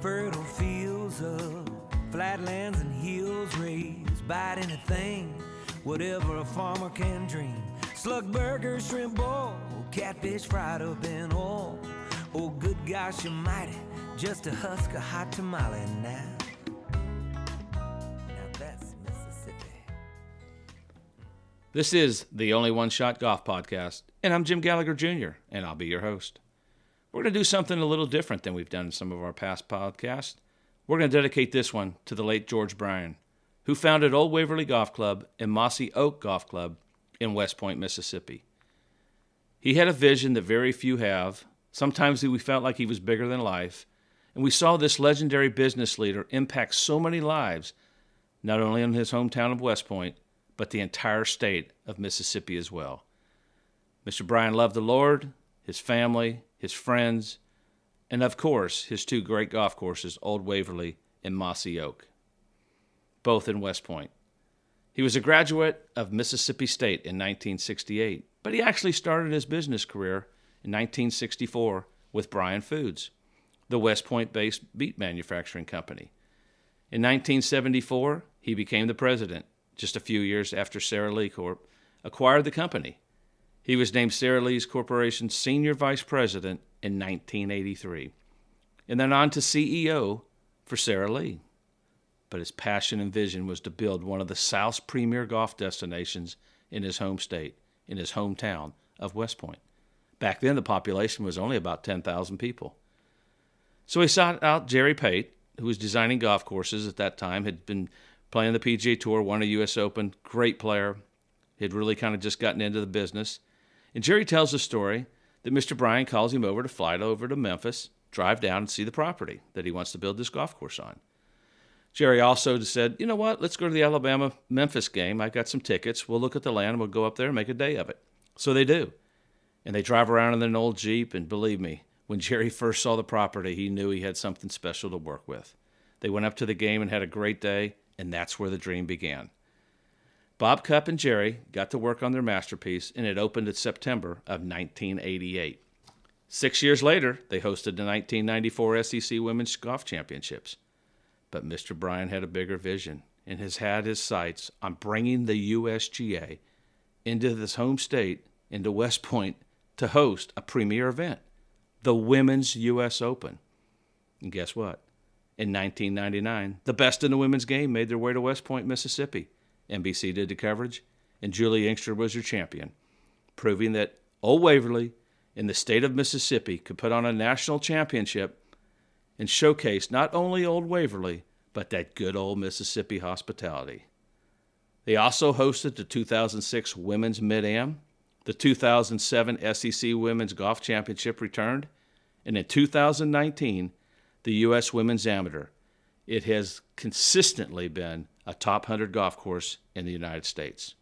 fertile fields of flatlands and hills raised, bite anything, whatever a farmer can dream. Slug burgers, shrimp boil, catfish fried up in oil. Oh, good gosh almighty, just a husk of hot tamale now. Now that's Mississippi. This is the Only One Shot Golf Podcast, and I'm Jim Gallagher Jr., and I'll be your host. We're going to do something a little different than we've done in some of our past podcasts. We're going to dedicate this one to the late George Bryan, who founded Old Waverly Golf Club and Mossy Oak Golf Club in West Point, Mississippi. He had a vision that very few have. Sometimes we felt like he was bigger than life, and we saw this legendary business leader impact so many lives, not only in his hometown of West Point, but the entire state of Mississippi as well. Mr. Bryan loved the Lord, his family, his friends, and of course, his two great golf courses, Old Waverly and Mossy Oak, both in West Point. He was a graduate of Mississippi State in 1968, but he actually started his business career in 1964 with Bryan Foods, the West Point-based meat manufacturing company. In 1974, he became the president, just a few years after Sara Lee Corp. Acquired the company. He was named Sara Lee's Corporation's Senior Vice President in 1983, and then on to CEO for Sara Lee. But his passion and vision was to build one of the South's premier golf destinations in his home state, in his hometown of West Point. Back then, the population was only about 10,000 people. So he sought out Jerry Pate, who was designing golf courses at that time, had been playing the PGA Tour, won a U.S. Open, great player, had really kind of just gotten into the business. And Jerry tells the story that Mr. Bryan calls him over to fly over to Memphis, drive down and see the property that he wants to build this golf course on. Jerry also said, you know what, let's go to the Alabama-Memphis game. I got some tickets. We'll look at the land and we'll go up there and make a day of it. So they do. And they drive around in an old Jeep, and believe me, when Jerry first saw the property, he knew he had something special to work with. They went up to the game and had a great day, and that's where the dream began. Bob Cupp and Jerry got to work on their masterpiece, and it opened in September of 1988. 6 years later, they hosted the 1994 SEC Women's Golf Championships. But Mr. Bryan had a bigger vision and has had his sights on bringing the USGA into this home state, into West Point, to host a premier event, the Women's U.S. Open. And guess what? In 1999, the best in the women's game made their way to West Point, Mississippi. NBC did the coverage, and Julie Inkster was your champion, proving that Old Waverly in the state of Mississippi could put on a national championship and showcase not only Old Waverly, but that good old Mississippi hospitality. They also hosted the 2006 Women's Mid-Am, the 2007 SEC Women's Golf Championship returned, and in 2019, the U.S. Women's Amateur. It has consistently been a top 100 golf course in the United States.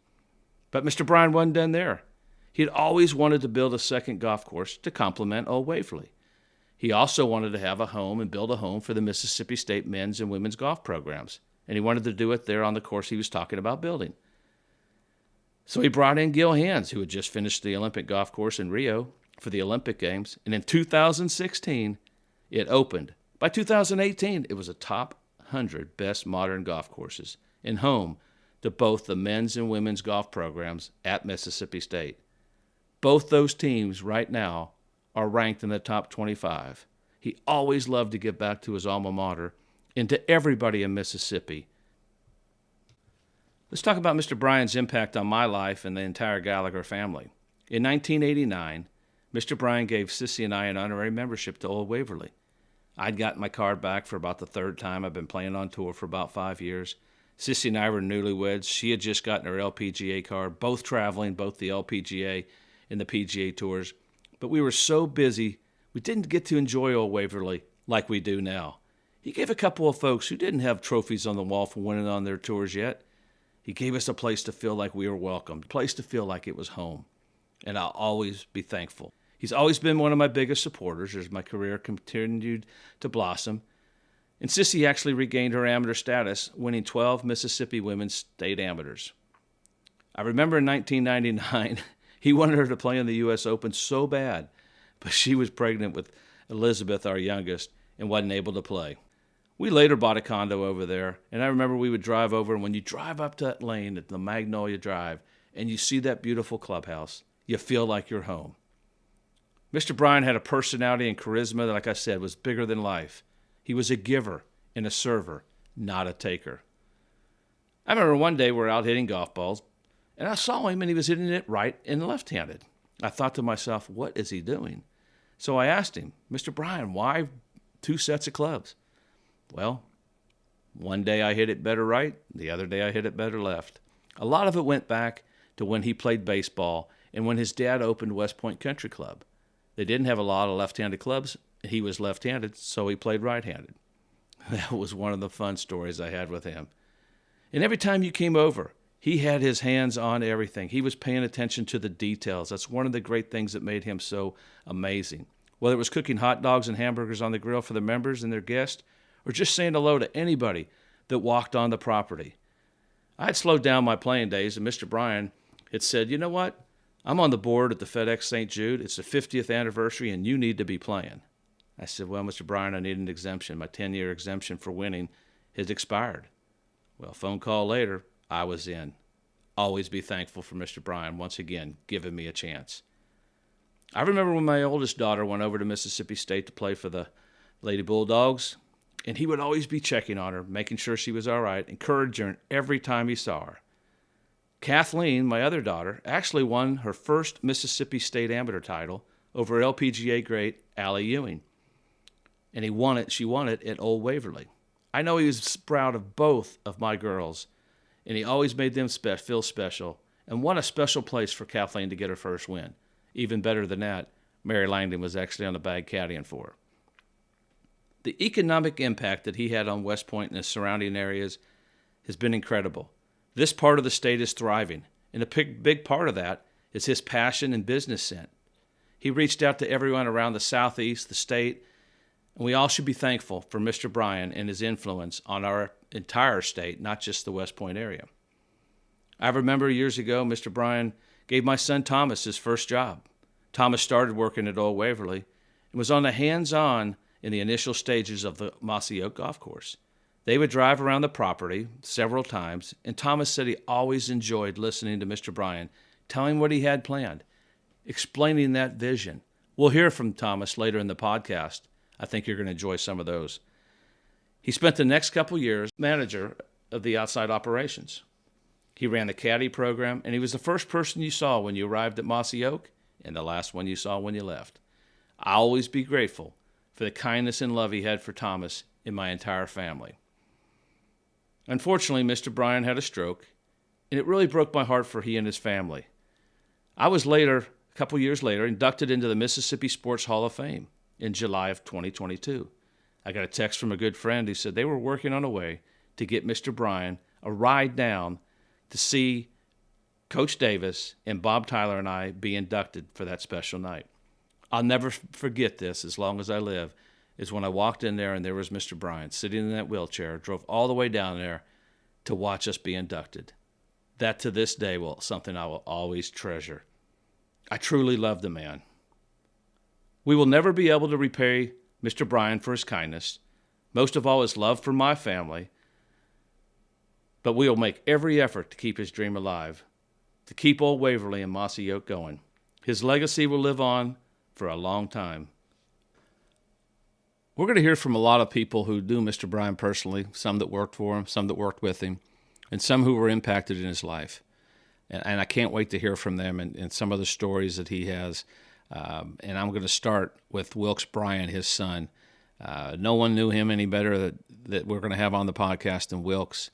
But Mr. Bryan wasn't done there. He had always wanted to build a second golf course to complement Old Waverly. He also wanted to have a home and build a home for the Mississippi State men's and women's golf programs, and he wanted to do it there on the course he was talking about building. So he brought in Gil Hands, who had just finished the Olympic golf course in Rio for the Olympic Games, and in 2016, it opened. By 2018, it was a top 100 best modern golf courses and home to both the men's and women's golf programs at Mississippi State. Both those teams right now are ranked in the top 25. He always loved to give back to his alma mater and to everybody in Mississippi. Let's talk about Mr. Bryan's impact on my life and the entire Gallagher family. In 1989, Mr. Bryan gave Sissy and I an honorary membership to Old Waverly. I'd gotten my card back for about the third time. I've been playing on tour for about 5 years. Sissy and I were newlyweds. She had just gotten her LPGA card, both traveling, both the LPGA and the PGA Tours. But we were so busy, we didn't get to enjoy Old Waverly like we do now. He gave a couple of folks who didn't have trophies on the wall for winning on their tours yet. He gave us a place to feel like we were welcomed, a place to feel like it was home. And I'll always be thankful. He's always been one of my biggest supporters as my career continued to blossom. And Sissy actually regained her amateur status, winning 12 Mississippi Women's State Amateurs. I remember in 1999, he wanted her to play in the U.S. Open so bad, but she was pregnant with Elizabeth, our youngest, and wasn't able to play. We later bought a condo over there, and I remember we would drive over, and when you drive up that lane at the Magnolia Drive and you see that beautiful clubhouse, you feel like you're home. Mr. Bryan had a personality and charisma that, like I said, was bigger than life. He was a giver and a server, not a taker. I remember one day we were out hitting golf balls, and I saw him, and he was hitting it right and left-handed. I thought to myself, what is he doing? So I asked him, Mr. Bryan, why 2 sets of clubs? Well, one day I hit it better right, the other day I hit it better left. A lot of it went back to when he played baseball and when his dad opened West Point Country Club. They didn't have a lot of left-handed clubs. He was left-handed, so he played right-handed. That was one of the fun stories I had with him. And every time you came over, he had his hands on everything. He was paying attention to the details. That's one of the great things that made him so amazing. Whether it was cooking hot dogs and hamburgers on the grill for the members and their guests, or just saying hello to anybody that walked on the property. I had slowed down my playing days, and Mr. Bryan had said, you know what? I'm on the board at the FedEx St. Jude. It's the 50th anniversary, and you need to be playing. I said, well, Mr. Bryan, I need an exemption. My 10-year exemption for winning has expired. Well, phone call later, I was in. Always be thankful for Mr. Bryan once again giving me a chance. I remember when my oldest daughter went over to Mississippi State to play for the Lady Bulldogs, and he would always be checking on her, making sure she was all right, encouraging her every time he saw her. Kathleen, my other daughter, actually won her first Mississippi State amateur title over LPGA great Allie Ewing. And she won it at Old Waverly. I know he was proud of both of my girls, and he always made them feel special. And what a special place for Kathleen to get her first win. Even better than that, Mary Langdon was actually on the bag caddying for her. The economic impact that he had on West Point and the surrounding areas has been incredible. This part of the state is thriving, and a big part of that is his passion and business sense. He reached out to everyone around the Southeast, the state, and we all should be thankful for Mr. Bryan and his influence on our entire state, not just the West Point area. I remember years ago, Mr. Bryan gave my son Thomas his first job. Thomas started working at Old Waverly and was on the hands-on in the initial stages of the Mossy Oak Golf Course. They would drive around the property several times, and Thomas said he always enjoyed listening to Mr. Bryan, telling what he had planned, explaining that vision. We'll hear from Thomas later in the podcast. I think you're going to enjoy some of those. He spent the next couple years manager of the outside operations. He ran the caddy program, and he was the first person you saw when you arrived at Mossy Oak and the last one you saw when you left. I'll always be grateful for the kindness and love he had for Thomas and my entire family. Unfortunately, Mr. Bryan had a stroke, and it really broke my heart for he and his family. I was later, a couple years later, inducted into the Mississippi Sports Hall of Fame in July of 2022. I got a text from a good friend who said they were working on a way to get Mr. Bryan a ride down to see Coach Davis and Bob Tyler and I be inducted for that special night. I'll never forget this as long as I live, is when I walked in there and there was Mr. Bryan sitting in that wheelchair, drove all the way down there to watch us be inducted. That to this day will something I will always treasure. I truly love the man. We will never be able to repay Mr. Bryan for his kindness, most of all his love for my family, but we will make every effort to keep his dream alive, to keep Old Waverly and Mossy Oak going. His legacy will live on for a long time. We're going to hear from a lot of people who knew Mr. Bryan personally, some that worked for him, some that worked with him, and some who were impacted in his life. And I can't wait to hear from them and some of the stories that he has. And I'm going to start with Wilkes Bryan, his son. No one knew him any better that we're going to have on the podcast than Wilkes.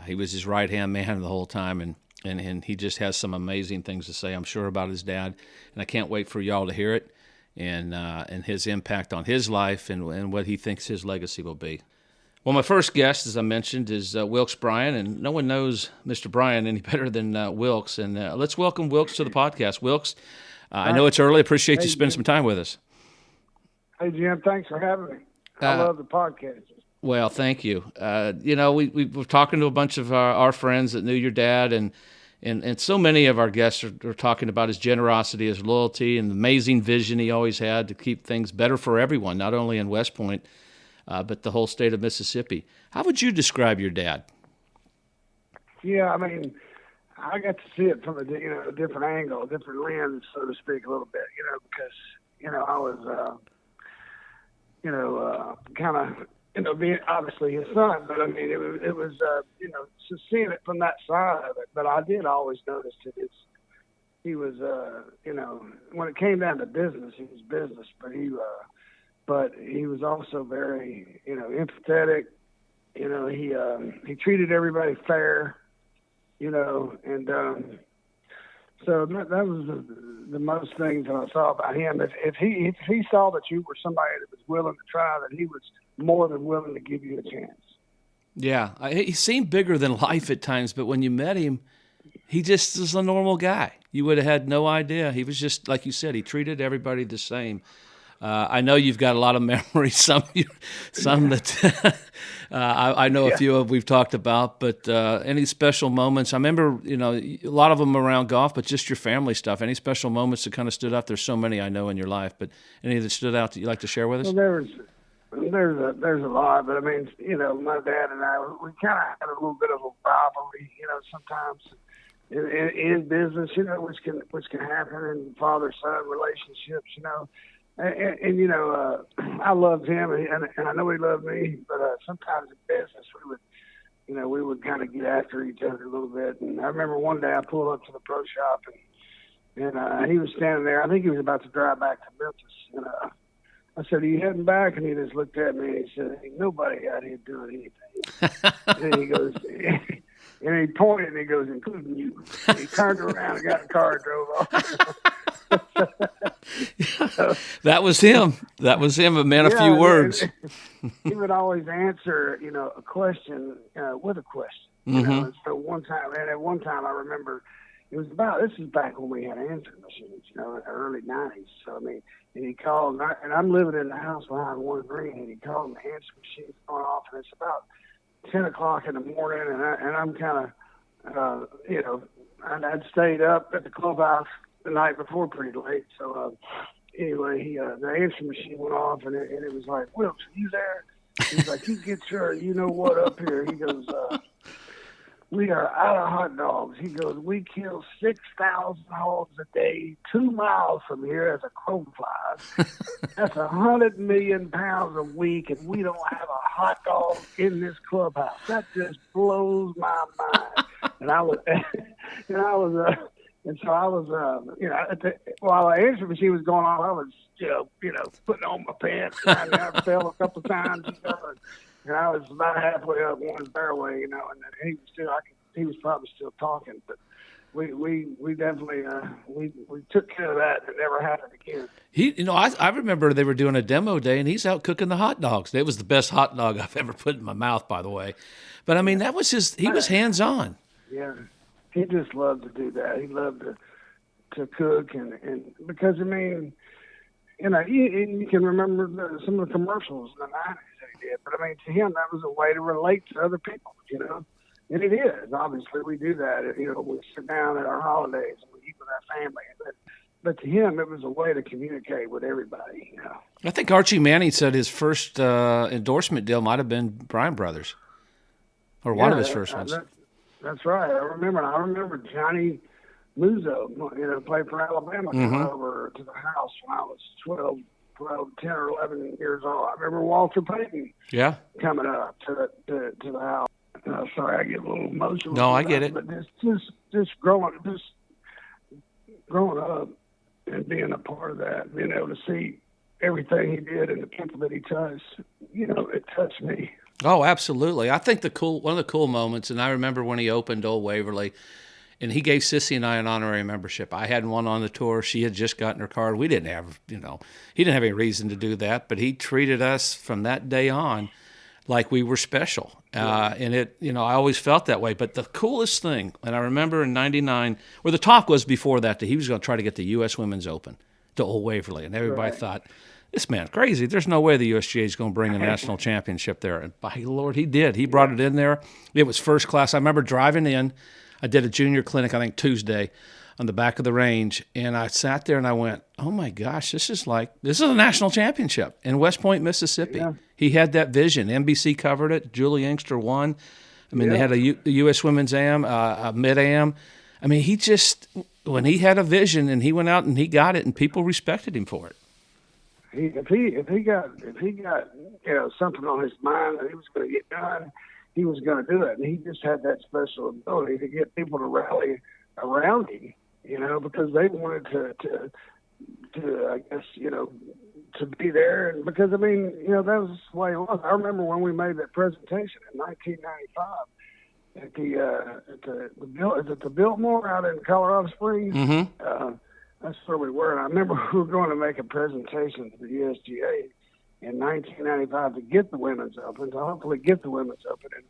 He was his right-hand man the whole time, and he just has some amazing things to say, I'm sure, about his dad. And I can't wait for y'all to hear it and his impact on his life and what he thinks his legacy will be. Well, my first guest, as I mentioned, is Wilkes Bryan, and no one knows Mr. Bryan any better than Wilkes. And let's welcome Wilkes to the podcast. Wilkes, I know it's early. Appreciate you spending some time with us. Hey, Jim, thanks for having me. I love the podcast. Well, thank you. We were talking to a bunch of our friends that knew your dad, and so many of our guests are talking about his generosity, his loyalty, and the amazing vision he always had to keep things better for everyone, not only in West Point, but the whole state of Mississippi. How would you describe your dad? Yeah, I mean, I got to see it from a different angle, a different lens, so to speak, a little bit. Because I was kind of being obviously his son, but I mean it was just seeing it from that side of it. But I did always notice that he was when it came down to business, he was business, but he was also very empathetic. He treated everybody fair. And so that was the most things that I saw about him. If he saw that you were somebody that was willing to try, that he was more than willing to give you a chance. Yeah, he seemed bigger than life at times, but when you met him, he just was a normal guy. You would have had no idea. He was just, like you said, he treated everybody the same. I know you've got a lot of memories, some that I know a few of we've talked about, but any special moments? I remember, a lot of them around golf, but just your family stuff. Any special moments that kind of stood out? There's so many I know in your life, but any that stood out that you'd like to share with us? Well, there's a lot, but I mean, my dad and I, we kind of had a little bit of a rivalry, sometimes in business, which can happen in father-son relationships, And I loved him, and I know he loved me. But sometimes in business, we would kind of get after each other a little bit. And I remember one day I pulled up to the pro shop, and he was standing there. I think he was about to drive back to Memphis. And I said, "Are you heading back?" And he just looked at me and he said, "Ain't nobody out here doing anything." And he goes, and he pointed and he goes, "Including you." And he turned around and got in the car and drove off. That was him. A man of few words. He would always answer, a question with a question. Mm-hmm. And so at one time I remember this is back when we had answering machines, in the early 90s. So I mean, and he called, and I'm living in the house behind one green, and he called, and the answering machine's going off, and it's about 10 o'clock in the morning, and I'm kind of, I'd stayed up at the clubhouse the night before pretty late. So anyway, the answering machine went off, and it was like, "Wilkes, are you there?" He's like, "You get your, what up here." He goes, "We are out of hot dogs." He goes, "We kill 6,000 hogs a day, 2 miles from here as a crow flies. That's 100 million pounds a week, and we don't have a hot dog in this clubhouse. That just blows my mind." And so I was, while the answering machine was going on, I was, putting on my pants, and I fell a couple of times, and I was about halfway up one fairway, and he was probably still talking, but we definitely we took care of that. It never happened again. I remember they were doing a demo day, and he's out cooking the hot dogs. It was the best hot dog I've ever put in my mouth, by the way. But I mean, that was he was hands on. Yeah. He just loved to do that. He loved to cook, and because I mean, you can remember some of the commercials in the 90s that he did. But I mean, to him, that was a way to relate to other people, And it is. Obviously, we do that. We sit down at our holidays and we eat with our family. But to him, it was a way to communicate with everybody. I think Archie Manning said his first endorsement deal might have been Bryan Brothers, or one of his first ones. That's right. I remember Johnny Muzo, played for Alabama, come over to the house when I was 10 or 11 years old. I remember Walter Payton coming up to the house. Sorry, I get a little emotional. No, I get it. But just growing up and being a part of that, being able to see everything he did and the people that he touched, it touched me. Oh, absolutely. I think one of the cool moments, and I remember when he opened Old Waverly, and he gave Sissy and I an honorary membership. I hadn't one on the tour. She had just gotten her card. We didn't have, he didn't have any reason to do that, but he treated us from that day on like we were special. And I always felt that way. But the coolest thing, and I remember in 99, where the talk was before that he was going to try to get the U.S. Women's Open to Old Waverly, and everybody thought, this man's crazy. There's no way the USGA is going to bring a national championship there. And by the Lord, he did. He brought it in there. It was first class. I remember driving in. I did a junior clinic, I think Tuesday, on the back of the range. And I sat there and I went, oh, my gosh, this is a national championship in West Point, Mississippi. Yeah. He had that vision. NBC covered it. Julie Inkster won. I mean, they had a U.S. Women's Am, a Mid-Am. I mean, he just, when he had a vision and he went out and he got it, and people respected him for it. If he got something on his mind that he was going to get done, he was going to do it. And he just had that special ability to get people to rally around him, because they wanted to I guess, to be there. And because, that was the way it was. I remember when we made that presentation in 1995 at the Biltmore out in Colorado Springs. Mm-hmm. That's where we were. And I remember we were going to make a presentation to the USGA in 1995 to get the Women's Open, to hopefully get the Women's Open in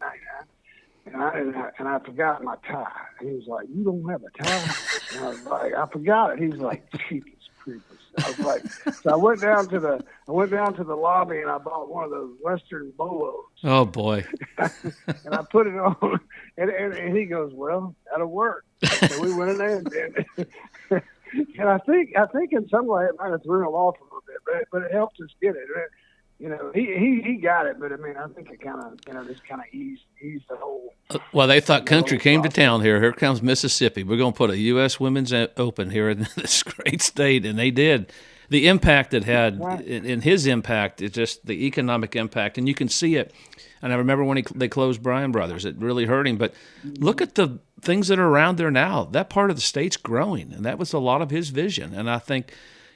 99. And I forgot my tie. And he was like, "You don't have a tie?" And I was like, "I forgot it." He was like, "Jeepers creepers." I was like, so I went down to the lobby and I bought one of those Western bolos. Oh boy! And I put it on, and he goes, "Well, that'll work." So we went in there and did it. And I think in some way it might have thrown him off a little bit, but it helped us get it. He got it, but I think it kind of just kind of eased the whole. Well, they thought country came to town here. Here comes Mississippi. We're going to put a U.S. Women's Open here in this great state, and they did. The impact it had, and his impact is just the economic impact, and you can see it. And I remember when they closed Bryan Brothers, it really hurt him. But look at the things that are around there now. That part of the state's growing, and that was a lot of his vision. And I think,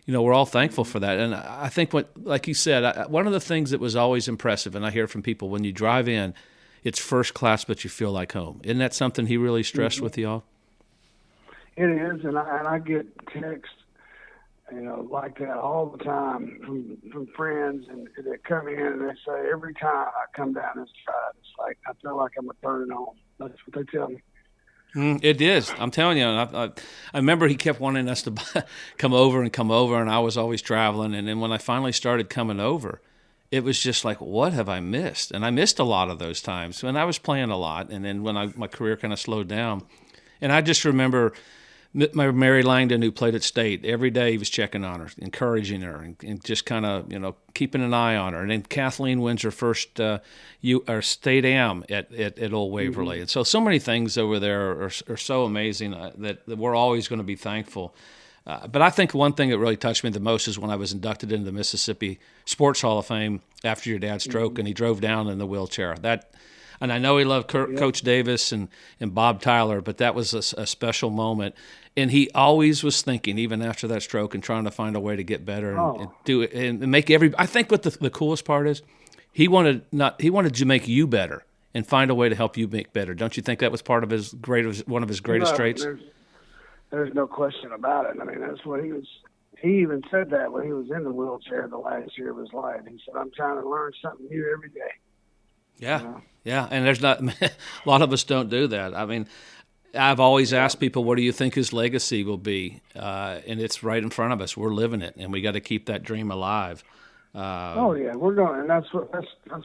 we're all thankful for that. And I think, like you said, one of the things that was always impressive, and I hear from people, when you drive in, it's first class, but you feel like home. Isn't that something he really stressed with y'all? It is, and I get texts, like that all the time from friends, and they come in and they say, every time I come down this drive, it's like I feel like I'm returning home. That's what they tell me. It is. I'm telling you. I remember he kept wanting us to come over, and I was always traveling. And then when I finally started coming over, it was just like, what have I missed? And I missed a lot of those times when I was playing a lot, and then when my career kind of slowed down. And I just remember my Mary Langdon, who played at State, every day he was checking on her, encouraging her, and just kind of, keeping an eye on her. And then Kathleen wins her first State Am at Old Waverly. Mm-hmm. And so many things over there are so amazing that we're always going to be thankful. But I think one thing that really touched me the most is when I was inducted into the Mississippi Sports Hall of Fame after your dad's stroke, mm-hmm. and he drove down in the wheelchair. And I know he loved Coach Davis and Bob Tyler, but that was a special moment. And he always was thinking, even after that stroke, and trying to find a way to get better and do it and make I think what the coolest part is, he wanted to make you better and find a way to help you make better. Don't you think that was part of one of his greatest traits? There's no question about it. That's what he was. He even said that when he was in the wheelchair the last year of his life. He said, "I'm trying to learn something new every day." Yeah, yeah, and there's not a lot of us don't do that. I've always asked people, what do you think his legacy will be? And it's right in front of us. We're living it, and we got to keep that dream alive. We're going, and that's what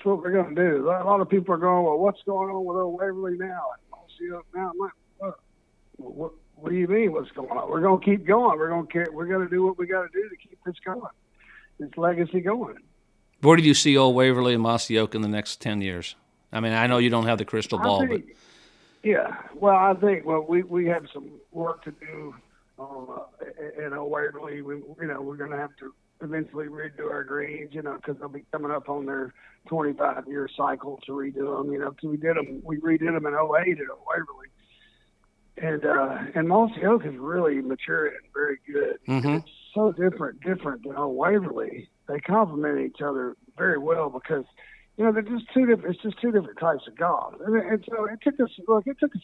we're going to do. A lot of people are going, well, what's going on with Old Waverly now? Now, I'm like, what do you mean? What's going on? We're going to keep going. We're going to do what we got to do to keep this going, this legacy going. Where do you see Old Waverly and Mossy Oak in the next 10 years? I know you don't have the crystal ball, but. Yeah, well, I think we have some work to do in Old Waverly. We're going to have to eventually redo our greens, because they'll be coming up on their 25-year cycle to redo them. We redid them in 08 at Old Waverly, and Mossy Oak is really matured and very good. Mm-hmm. It's so different than Old Waverly. They complement each other very well because. They're just two different. It's just two different types of golf, and so it took us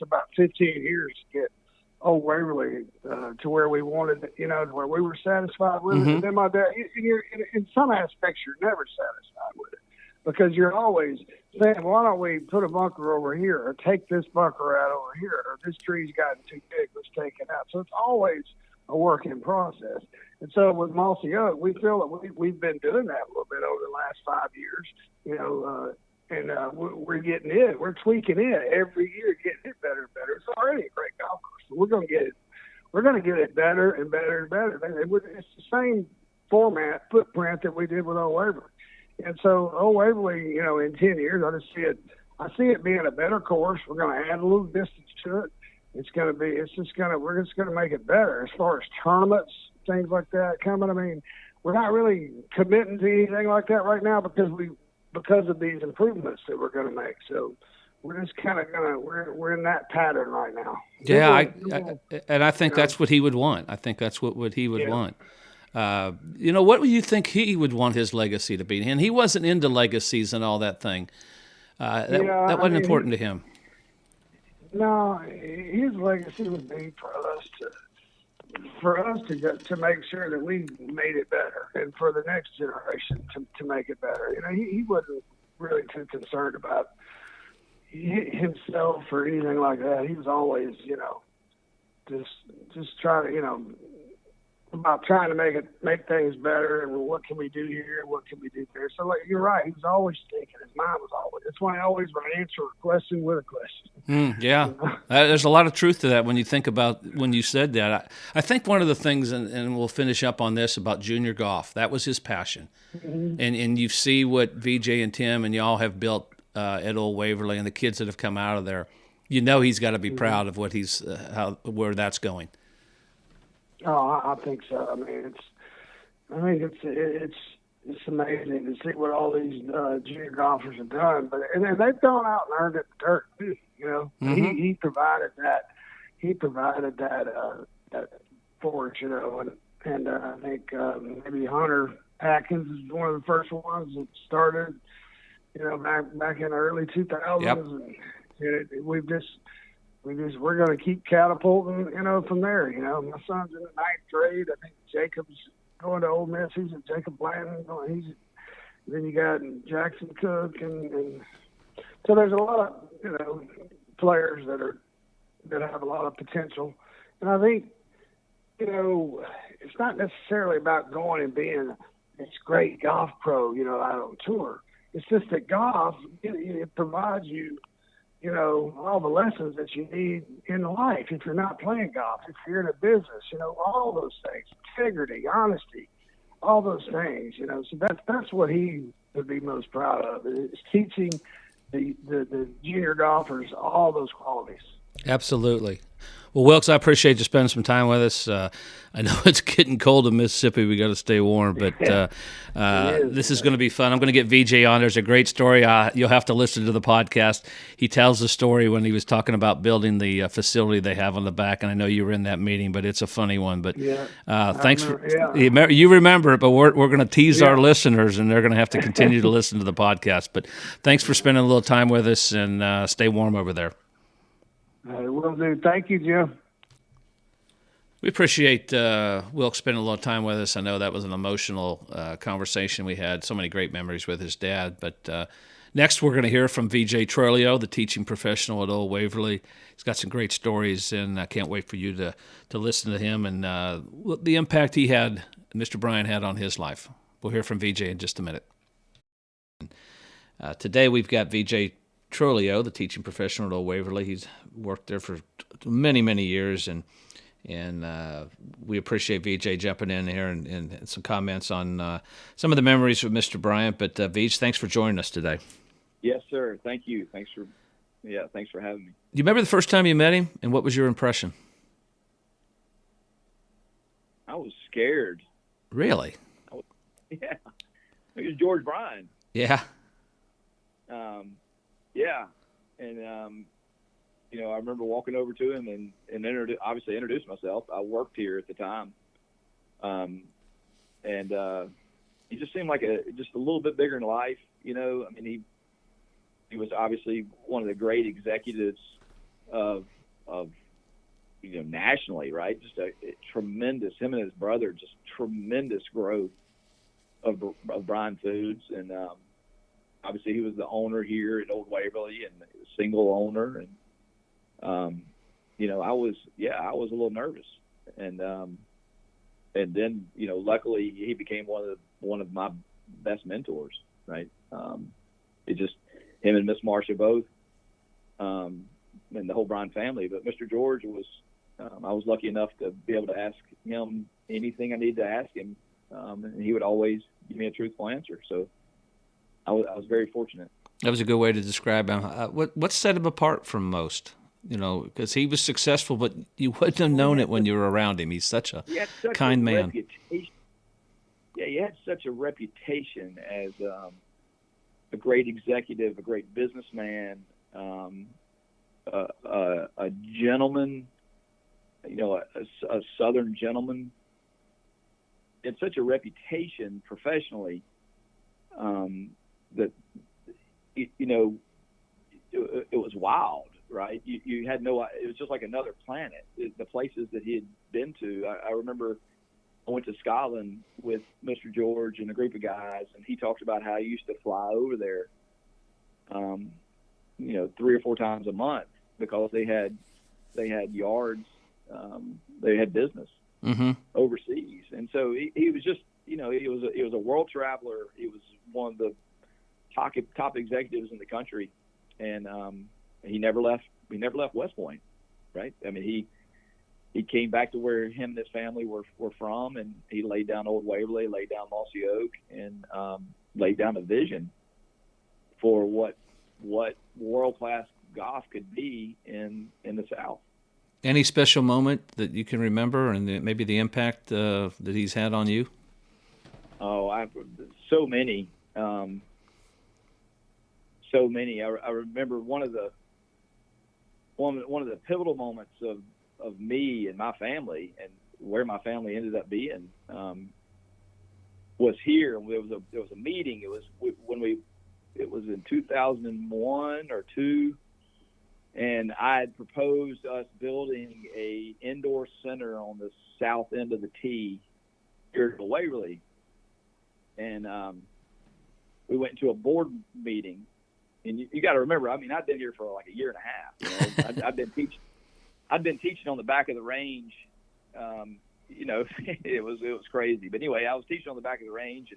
about 15 years to get Old Waverly to where we wanted it, to where we were satisfied with it. And then my dad, in some aspects, you're never satisfied with it because you're always saying, "Why don't we put a bunker over here, or take this bunker out over here, or this tree's gotten too big, let's take it out." So it's always a work in process. And so with Mossy Oak, we feel that we've been doing that a little bit over the last 5 years, we're getting it. We're tweaking it every year, getting it better and better. It's already a great golf course. So we're going to get it better and better and better. It's the same footprint that we did with Old Waverly. And so Old Waverly, you know, in 10 years, I see it being a better course. We're going to add a little distance to it. We're just going to make it better as far as tournaments, things like that coming. I mean, we're not really committing to anything like that right now because of these improvements that we're going to make. So we're just kind of we're in that pattern right now. Yeah, I think that's what he would want. I think that's what he would want. You know, what would you think he would want his legacy to be? And he wasn't into legacies and all that thing. That wasn't important to him. No, his legacy would be for us to make sure that we made it better, and for the next generation to make it better. You know, he wasn't really too concerned about himself or anything like that. He was always, you know, just trying to, you know, about trying to make things better, and what can we do here, what can we do there. So, like, you're right, he was always thinking. His mind was always. That's why I always would answer a question with a question. Yeah, you know? There's a lot of truth to that when you think about when you said that. I think one of the things, and we'll finish up on this, about junior golf, that was his passion. Mm-hmm. And you see what VJ and Tim and y'all have built at Old Waverly, and the kids that have come out of there. You know, he's got to be proud of what where that's going. Oh, I think so. I mean, it's amazing to see what all these junior golfers have done. But and they've gone out and earned it in dirt too. You know, mm-hmm. he provided that. He provided that for us. You know, and I think maybe Hunter Atkins is one of the first ones that started. You know, back in the early 2000s. Yep. And we're going to keep catapulting, you know, from there. You know, my son's in the 9th grade. I think Jacob's going to Ole Miss. He's at Jacob Blanton. Then you got Jackson Cook, and so there's a lot of, you know, players that have a lot of potential. And I think, you know, it's not necessarily about going and being this great golf pro, you know, out on tour. It's just that golf, it provides you, you know, all the lessons that you need in life. If you're not playing golf, if you're in a business, you know, all those things, integrity, honesty, all those things, you know. So that's what he would be most proud of, is teaching the junior golfers all those qualities. Absolutely. Well, Wilkes, I appreciate you spending some time with us. I know it's getting cold in Mississippi. We got to stay warm, but this is going to be fun. I'm going to get VJ on. There's a great story. You'll have to listen to the podcast. He tells the story when he was talking about building the facility they have on the back, and I know you were in that meeting, but it's a funny one. But thanks you remember it, but we're going to tease our listeners, and they're going to have to continue to listen to the podcast. But thanks for spending a little time with us, and stay warm over there. Will do. Thank you, Jim. We appreciate Wilkes spending a little time with us. I know that was an emotional conversation we had. So many great memories with his dad. But next we're going to hear from VJ Trolio, the teaching professional at Old Waverly. He's got some great stories, and I can't wait for you to listen to him and the impact he had, Mr. Bryan had on his life. We'll hear from VJ in just a minute. Today we've got VJ Trolio, the teaching professional at Old Waverly. He's worked there for many, many years, and we appreciate VJ jumping in here and some comments on some of the memories of Mr. Bryant. But VJ, thanks for joining us today. Yes, sir. Thank you. Thanks for having me. Do you remember the first time you met him, and what was your impression? I was scared. Really? Yeah. It was George Bryan. Yeah. Yeah, and you know, I remember walking over to him and obviously introduced myself. I worked here at the time, and he just seemed like just a little bit bigger in life. You know, I mean, he was obviously one of the great executives of you know, nationally, right? Just a tremendous, him and his brother, just tremendous growth of Bryan Foods, and obviously he was the owner here at Old Waverly and a single owner. And, you know, I was a little nervous. And then, you know, luckily he became one of my best mentors, right? Him and Miss Marcia both, and the whole Bryan family. But Mr. George was, I was lucky enough to be able to ask him anything I needed to ask him. And he would always give me a truthful answer. So, I was very fortunate. That was a good way to describe him. What set him apart from most? Because he was successful, but you wouldn't have known it when you were around him. He's such a kind man. Yeah, he had such a reputation as a great executive, a great businessman, a gentleman, a Southern gentleman. He had such a reputation professionally that, it was wild, right? You had no, it was just like another planet. The places that he had been to, I remember I went to Scotland with Mr. George and a group of guys, and he talked about how he used to fly over there, 3 or 4 times a month because they had yards, they had business overseas, and so he was just, he was a world traveler. He was one of the top executives in the country, and he never left West Point, right? I mean, he came back to where him and his family were from, and he laid down Old Waverly, laid down Mossy Oak, and laid down a vision for what world-class golf could be in the South. Any special moment that you can remember, and maybe the impact that he's had on you? Oh, so many. So many. I remember one of the pivotal moments of me and my family, and where my family ended up being, was here. There was a meeting. It was in 2001 or 2, and I had proposed us building a indoor center on the south end of the tee here at Old Waverly, and we went to a board meeting. And you got to remember, I mean, I've been here for like a year and a half. I've been teaching on the back of the range. It was crazy. But anyway, I was teaching on the back of the range,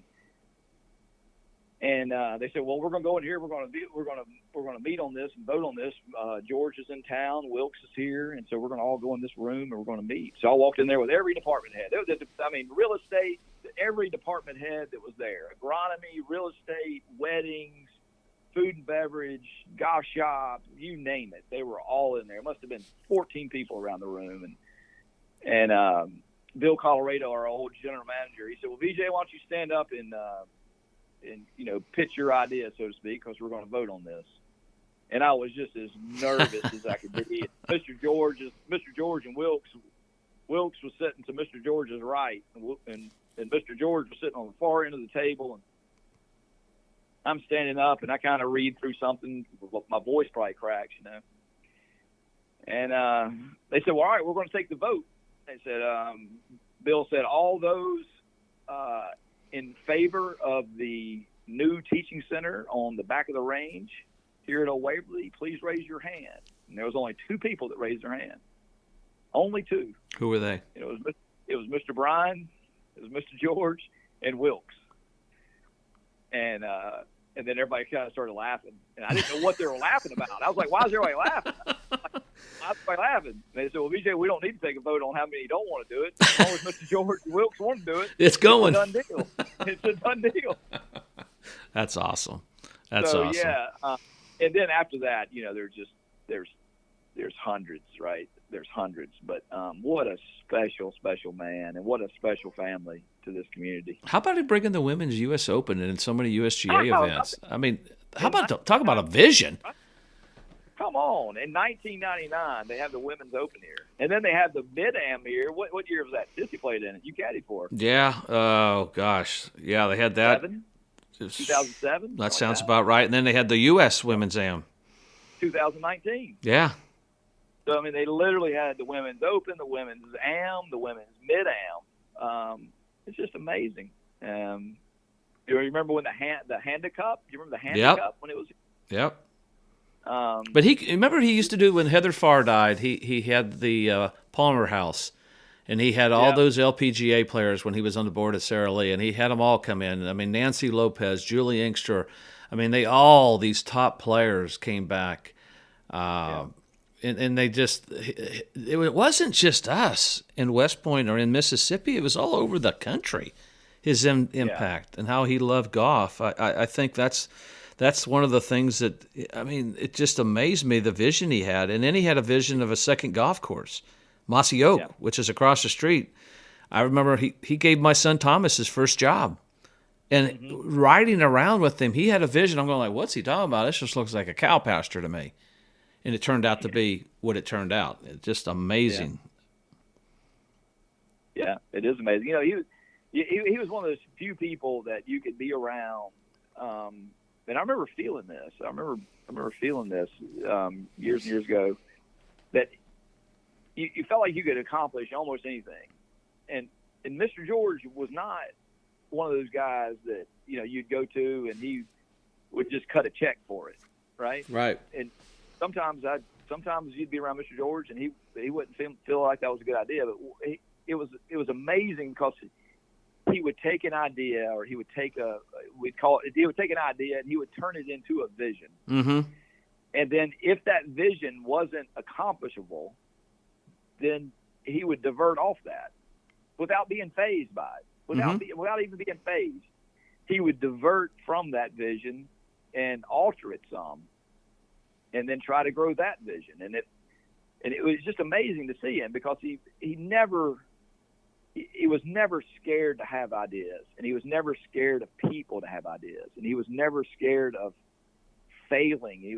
and they said, "Well, we're going to go in here. We're going to meet on this and vote on this. George is in town. Wilkes is here, and so we're going to all go in this room and we're going to meet." So I walked in there with every department head. Real estate, every department head that was there. Agronomy, real estate, weddings, food and beverage, golf shop, you name it. They were all in there. It must have been 14 people around the room. And Bill Colorado, our old general manager, he said, "Well, VJ, why don't you stand up and pitch your idea, so to speak, because we're going to vote on this." And I was just as nervous as I could be. Mr. George and Wilkes was sitting to Mr. George's right, and Mr. George was sitting on the far end of the table, and I'm standing up, and I kind of read through something. My voice probably cracks, And they said, "Well, all right, we're going to take the vote." They said, Bill said, "All those in favor of the new teaching center on the back of the range here at Old Waverly, please raise your hand." And there was only 2 people that raised their hand. Only 2. Who were they? It was Mr. Bryan, it was Mr. George, and Wilkes. And then everybody kind of started laughing, and I didn't know what they were laughing about. I was like, "Why is everybody laughing?" Why is everybody laughing? And they said, "Well, VJ, we don't need to take a vote on how many don't want to do it. As long as Mr. George and Wilkes want to do it, it's going. It's a done deal. It's a done deal." That's awesome. That's awesome. Yeah, and then after that, there's hundreds, right? There's hundreds, but what a special man, and what a special family to this community. How about bringing the Women's U.S. Open and so many USGA events? I mean, talk about a vision? Come on. In 1999, they had the Women's Open here. And then they had the Mid-Am here. What year was that? Sissy played in it. You caddied for her. Yeah. Oh, gosh. Yeah, they had that. 2007? That sounds about right. And then they had the U.S. Women's Am. 2019. Yeah. So, I mean, they literally had the Women's Open, the Women's Am, the Women's Mid-Am. It's just amazing. You remember when the Handa Cup? You remember the Handa Cup when it was? Yep. But he used to do when Heather Farr died. He had the Palmer House, and he had all those LPGA players when he was on the board at Sara Lee, and he had them all come in. I mean, Nancy Lopez, Julie Inkster. I mean, these top players came back, and they just it wasn't just us in West Point or in Mississippi. It was all over the country. his impact and how he loved golf. I think that's one of the things that, I mean, it just amazed me, the vision he had. And then he had a vision of a second golf course, Mossy Oak, which is across the street. I remember he gave my son Thomas his first job. And riding around with him, he had a vision. I'm going like, what's he talking about? This just looks like a cow pasture to me. And it turned out to be what it turned out. It's just amazing. Yeah, it is amazing. You know, he was one of those few people that you could be around. And I remember feeling this. I remember feeling this years and years ago, that you felt like you could accomplish almost anything. And Mr. George was not one of those guys that, you know, you'd go to and he would just cut a check for it, right? Right. And sometimes you'd be around Mr. George and he wouldn't feel like that was a good idea, but it was amazing because he would take an idea, or he would take he would take an idea and he would turn it into a vision. Mm-hmm. And then if that vision wasn't accomplishable, then he would divert off that without being fazed by it. Without even being phased, he would divert from that vision and alter it some, and then try to grow that vision. And it was just amazing to see him, because he was never scared to have ideas, and he was never scared of people to have ideas, and he was never scared of failing. He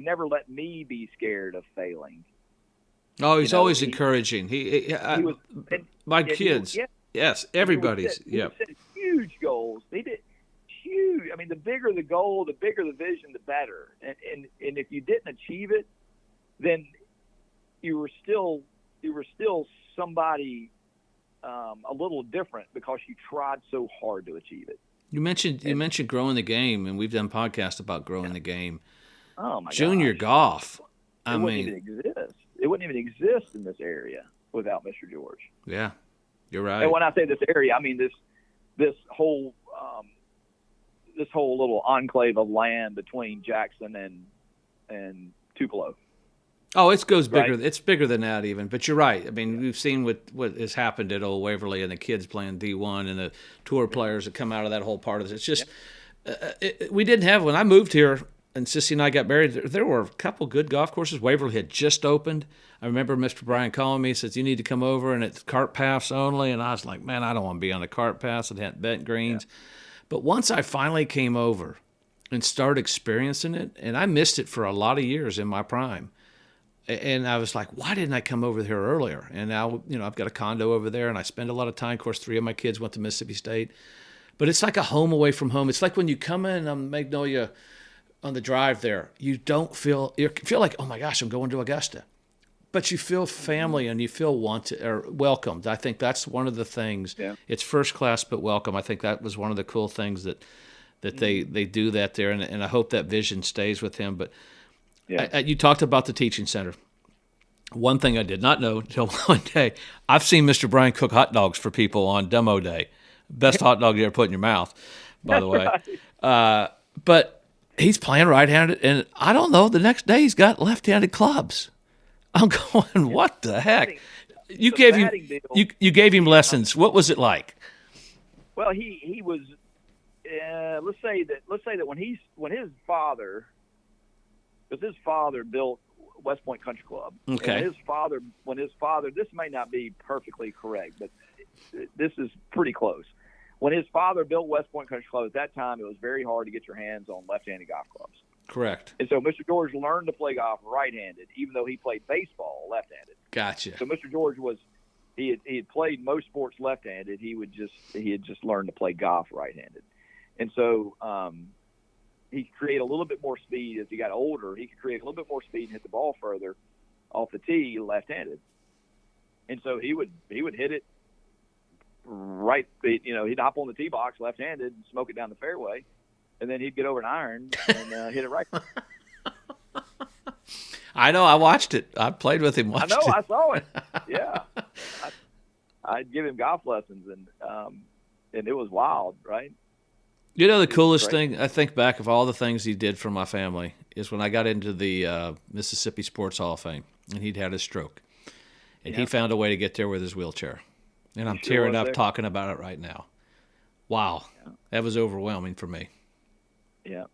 never let me be scared of failing. Oh, he's always encouraging. My kids, yes, everybody's, He set huge goals. He did huge. I mean, the bigger the goal, the bigger the vision, the better. And if you didn't achieve it, then you were still somebody a little different, because you tried so hard to achieve it. You mentioned growing the game, and we've done podcasts about growing the game. Oh my Junior gosh. golf. It wouldn't even exist. It wouldn't even exist in this area without Mr. George. Yeah, you're right. And when I say this area, I mean this whole little enclave of land between Jackson and Tupelo. Oh, it goes bigger. Right? It's bigger than that even. But you're right. I mean, we've seen what has happened at Old Waverly, and the kids playing D1 and the tour players that come out of that whole part of it. It's just we didn't have, when I moved here and Sissy and I got married, there were a couple good golf courses. Waverly had just opened. I remember Mr. Bryan calling me, says, you need to come over, and it's cart paths only. And I was like, man, I don't want to be on the cart paths. It had bent greens. Yeah. But once I finally came over and started experiencing it, and I missed it for a lot of years in my prime. And I was like, why didn't I come over here earlier? And now, you know, I've got a condo over there, and I spend a lot of time. Of course, 3 of my kids went to Mississippi State. But it's like a home away from home. It's like when you come in on Magnolia on the drive there, you feel like, oh my gosh, I'm going to Augusta. But you feel family, and you feel wanted or welcomed. I think that's one of the things. Yeah. It's first class but welcome. I think that was one of the cool things that they do that there, and I hope that vision stays with him. But yeah. You talked about the teaching center. One thing I did not know until one day, I've seen Mr. Bryan cook hot dogs for people on demo day. Best hot dog you ever put in your mouth, by the way. Right. But he's playing right-handed, and I don't know, the next day he's got left-handed clubs. I'm going, what the heck? You gave him lessons. What was it like? Well, he was. Let's say that when his father. Because his father built West Point Country Club. Okay. And when his father, this may not be perfectly correct, but this is pretty close. When his father built West Point Country Club, at that time, it was very hard to get your hands on left-handed golf clubs. Correct. And so Mr. George learned to play golf right-handed, even though he played baseball left-handed. Gotcha. So Mr. George he had played most sports left-handed. He had just learned to play golf right-handed. And so, he could create a little bit more speed as he got older. He could create a little bit more speed and hit the ball further off the tee left-handed. And so he would hit it right. You know, he'd hop on the tee box left-handed and smoke it down the fairway, and then he'd get over an iron and hit it right. I know. I watched it. I played with him. I saw it. Yeah, I'd give him golf lessons, and it was wild, right? You know, the coolest thing, I think back of all the things he did for my family, is when I got into the Mississippi Sports Hall of Fame, and he'd had a stroke. And he found a way to get there with his wheelchair. And I'm You sure tearing was up there? talking about it right now. Wow. Yeah. That was overwhelming for me. Yeah.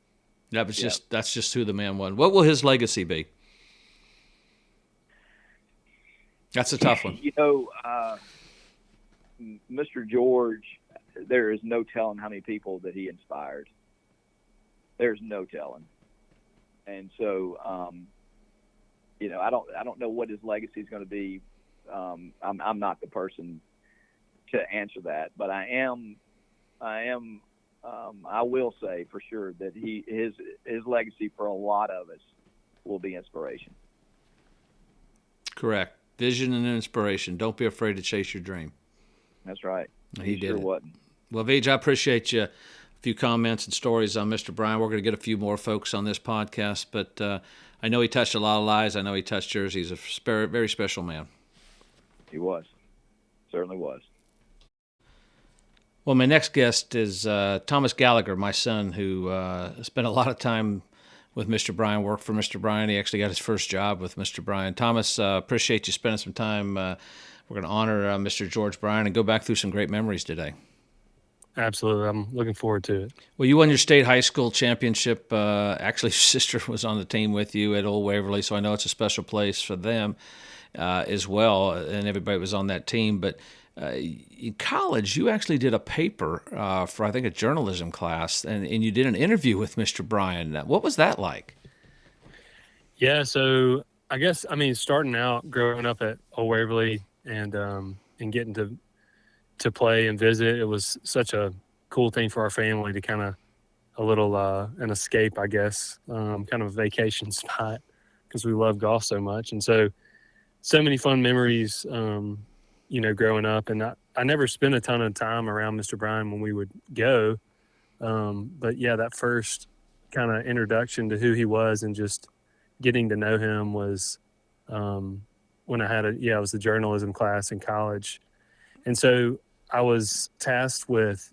That's just who the man was. What will his legacy be? That's a tough one. You know, Mr. George, there is no telling how many people that he inspired. There's no telling. And so, you know, I don't know what his legacy is going to be. I'm not the person to answer that, but I will say for sure that his legacy for a lot of us will be inspiration. Correct. Vision and inspiration. Don't be afraid to chase your dream. That's right. He did sure it. wasn't. Well, VJ, I appreciate you. A few comments and stories on Mr. Bryan. We're going to get a few more folks on this podcast, but I know he touched a lot of lives. I know he touched yours. He's a very special man. He was. Certainly was. Well, my next guest is Thomas Gallagher, my son, who spent a lot of time with Mr. Bryan, worked for Mr. Bryan. He actually got his first job with Mr. Bryan. Thomas, appreciate you spending some time. We're going to honor Mr. George Bryan and go back through some great memories today. Absolutely. I'm looking forward to it. Well, you won your state high school championship. Actually, your sister was on the team with you at Old Waverly, so I know it's a special place for them as well, and everybody was on that team. But in college, you actually did a paper for, I think, a journalism class, and you did an interview with Mr. Bryan. What was that like? Yeah, so I guess, starting out, growing up at Old Waverly and getting to play and visit, it was such a cool thing for our family to kind of an escape, I guess, kind of a vacation spot because we love golf so much. And so many fun memories, growing up. And I never spent a ton of time around Mr. Bryan when we would go. But yeah, that first kind of introduction to who he was and just getting to know him was when I had it was the journalism class in college. And so I was tasked with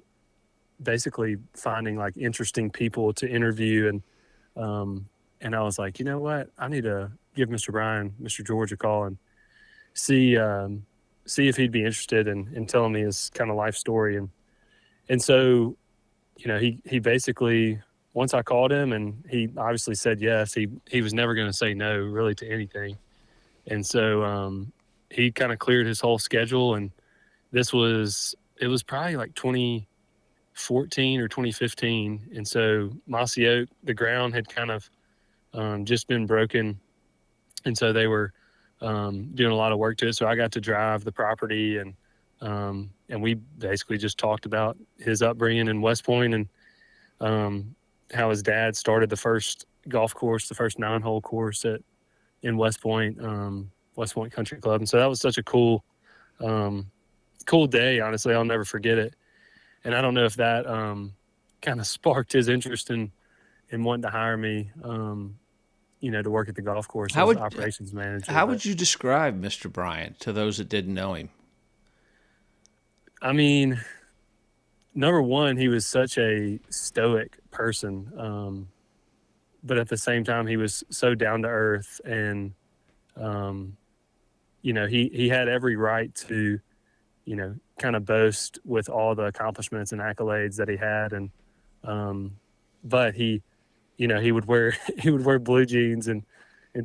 basically finding like interesting people to interview. And I was like, you know what? I need to give Mr. George a call and see if he'd be interested in telling me his kind of life story. And so, he basically, once I called him and he obviously said yes, he was never going to say no really to anything. And so he kind of cleared his whole schedule. And it was probably like 2014 or 2015. And so Mossy Oak, the ground had kind of just been broken. And so they were doing a lot of work to it. So I got to drive the property and we basically just talked about his upbringing in West Point and how his dad started the first golf course, the first 9-hole course in West Point Country Club. And so that was such a cool day. Honestly, I'll never forget it. And I don't know if that kind of sparked his interest in wanting to hire me, to work at the golf course as operations manager. How would you describe Mr. Bryan to those that didn't know him? Number one, he was such a stoic person, but at the same time, he was so down to earth, and he had every right to, kind of boast with all the accomplishments and accolades that he had, and but he would wear blue jeans and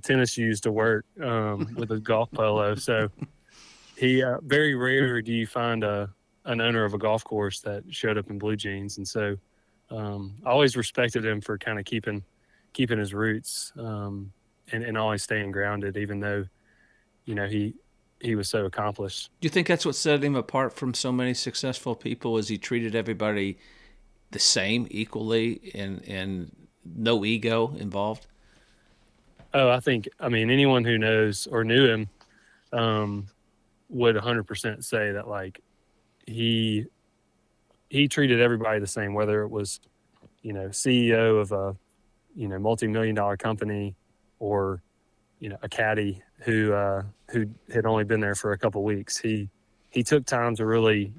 tennis shoes to work with a golf polo. So he very rare do you find an owner of a golf course that showed up in blue jeans. And so I always respected him for kind of keeping his roots and always staying grounded, even though, he was so accomplished. Do you think that's what set him apart from so many successful people, is he treated everybody the same, equally, and no ego involved? Oh, I think, anyone who knows or knew him would 100% say that, like, he treated everybody the same, whether it was, CEO of a, multi-million-dollar company or, a caddy who had only been there for a couple of weeks. He took time to really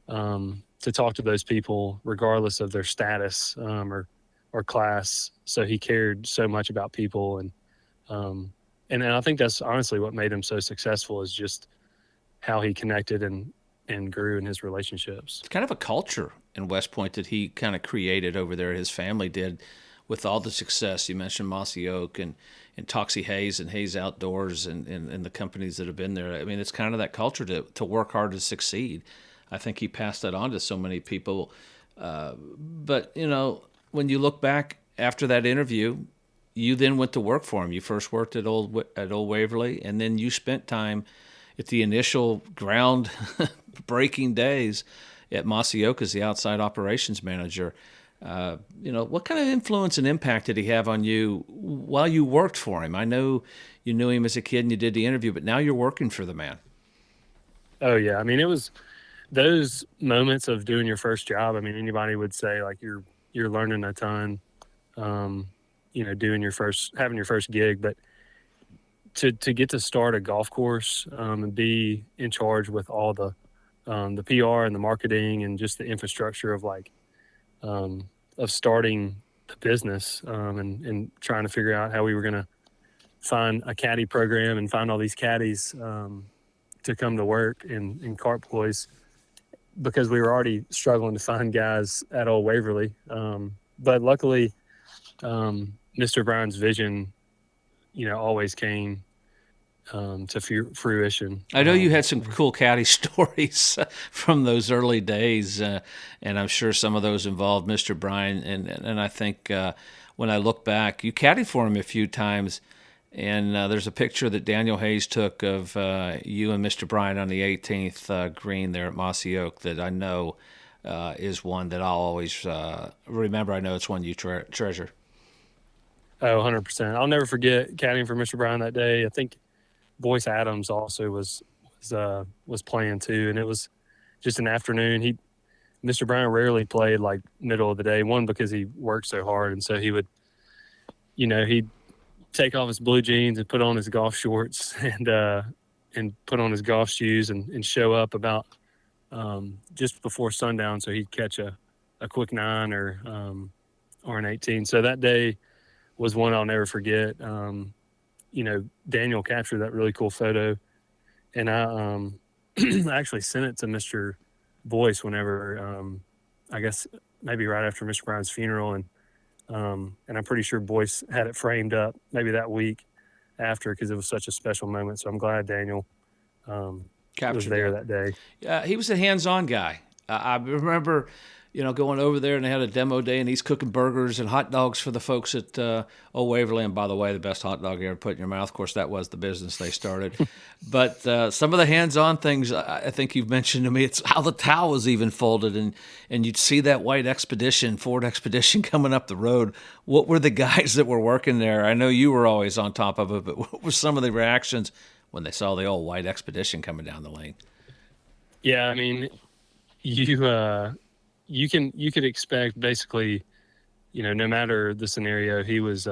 to talk to those people regardless of their status or class. So he cared so much about people, and I think that's honestly what made him so successful, is just how he connected and and grew in his relationships. It's kind of a culture in West Point that he kind of created over there. His family did with all the success. You mentioned Mossy Oak and Toxey Haas and Haas Outdoors and the companies that have been there. I mean, it's kind of that culture to work hard to succeed. I think he passed that on to so many people. But, you know, when you look back after that interview, you then went to work for him. You first worked at Old Waverly, and then you spent time at the initial ground-breaking days at Mossy Oak as the outside operations manager. You know, what kind of influence and impact did he have on you while you worked for him? I know you knew him as a kid and you did the interview, but now you're working for the man. Oh, yeah. I mean, it was those moments of doing your first job. I mean, anybody would say, like, you're learning a ton, you know, having your first gig. But to get to start a golf course and be in charge with all the PR and the marketing and just the infrastructure of, like, of starting the business and trying to figure out how we were going to find a caddy program and find all these caddies to come to work in cart boys, because we were already struggling to find guys at Old Waverly. But luckily, Mr. Bryan's vision, you know, always came to fruition. I know you had some cool caddy stories from those early days, and I'm sure some of those involved Mr. Bryan. And I think when I look back, you caddied for him a few times, and there's a picture that Daniel Hayes took of you and Mr. Bryan on the 18th green there at Mossy Oak that I know is one that I'll always remember. I know it's one you treasure. Oh, 100%. I'll never forget caddying for Mr. Bryan that day. I think Boyce Adams also was playing too, and it was just an afternoon. Mr. Bryan rarely played like middle of the day. One, because he worked so hard, and so he would, you know, he'd take off his blue jeans and put on his golf shorts and put on his golf shoes and show up about just before sundown, so he'd catch a quick 9 or an 18. So that day was one I'll never forget. You know, Daniel captured that really cool photo, and I actually sent it to Mr. Boyce whenever, I guess maybe right after Mr. Bryan's funeral, and I'm pretty sure Boyce had it framed up maybe that week after, because it was such a special moment. So I'm glad Daniel was there that day. He was a hands-on guy. I remember, you know, going over there and they had a demo day and he's cooking burgers and hot dogs for the folks at Old Waverly. And by the way, the best hot dog you ever put in your mouth. Of course, that was the business they started. But some of the hands-on things, I think you've mentioned to me, it's how the towel was even folded. And you'd see that white Ford Expedition coming up the road. What were the guys that were working there? I know you were always on top of it, but what were some of the reactions when they saw the old white Expedition coming down the lane? Yeah, I mean, you could expect basically, you know, no matter the scenario, he was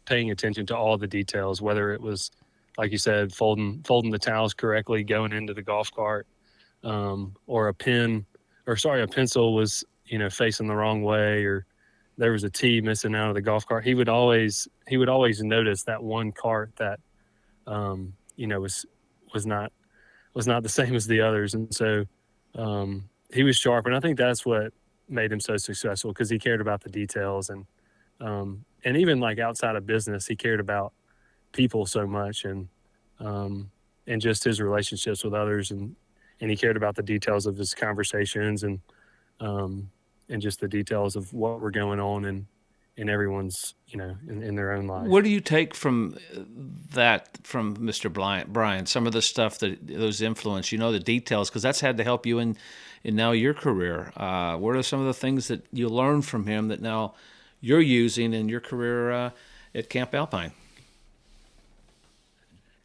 paying attention to all the details, whether it was, like you said, folding the towels correctly going into the golf cart, or a pencil was, you know, facing the wrong way, or there was a tee missing out of the golf cart. He would always notice that one cart that, you know, was not the same as the others. And so, he was sharp, and I think that's what made him so successful, because he cared about the details, and even like outside of business, he cared about people so much, and just his relationships with others, and he cared about the details of his conversations, and just the details of what were going on in everyone's, you know, in their own life. What do you take from that from Mr. Bryan? Some of the stuff those influence, you know, the details, because that's had to help you in now your career. What are some of the things that you learned from him that now you're using in your career at Camp Alpine?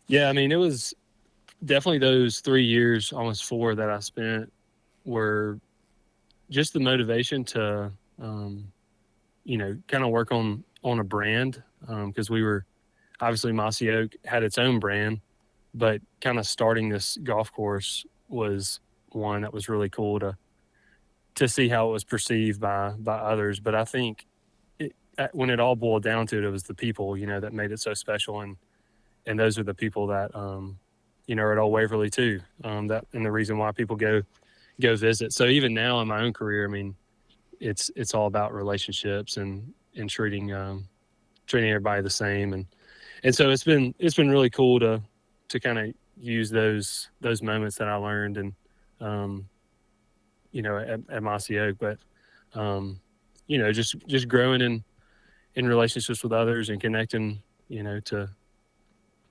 Yeah, I mean, it was definitely those 3 years, almost 4, that I spent were just the motivation to, you know, kind of work on a brand, because we were obviously Mossy Oak had its own brand, but kind of starting this golf course was one that was really cool to see how it was perceived by others. But I think when it all boiled down to it, it was the people, you know, that made it so special, and those are the people that at Old Waverly too. That and the reason why people go visit. So even now in my own career, I mean, it's all about relationships and treating everybody the same, and so it's been really cool to kind of use those moments that I learned and at Mossy Oak, but just growing in relationships with others and connecting, to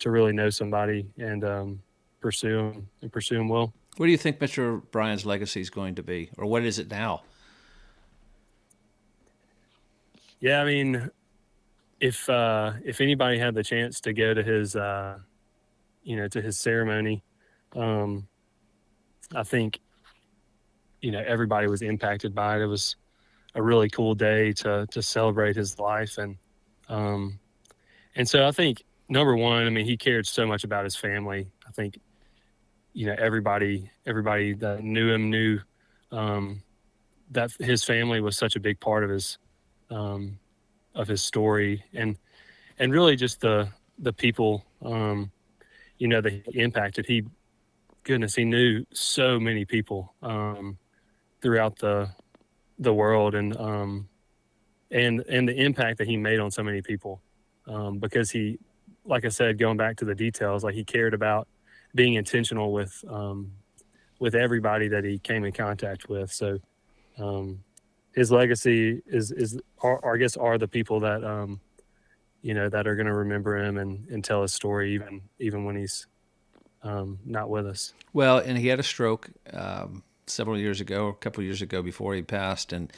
really know somebody and pursue them well. What do you think Mr. Bryan's legacy is going to be, or what is it now? Yeah, I mean, if anybody had the chance to go to his to his ceremony, I think everybody was impacted by it. It was a really cool day to celebrate his life, and so I think number one, I mean, he cared so much about his family. I think everybody that knew him knew that his family was such a big part of his story, and really just the people that he impacted. He knew so many people throughout the world, and the impact that he made on so many people, because he, like I said, going back to the details, like he cared about being intentional with everybody that he came in contact with. So his legacy are the people that that are going to remember him and tell his story even when he's not with us. Well, and he had a stroke a couple of years ago before he passed, and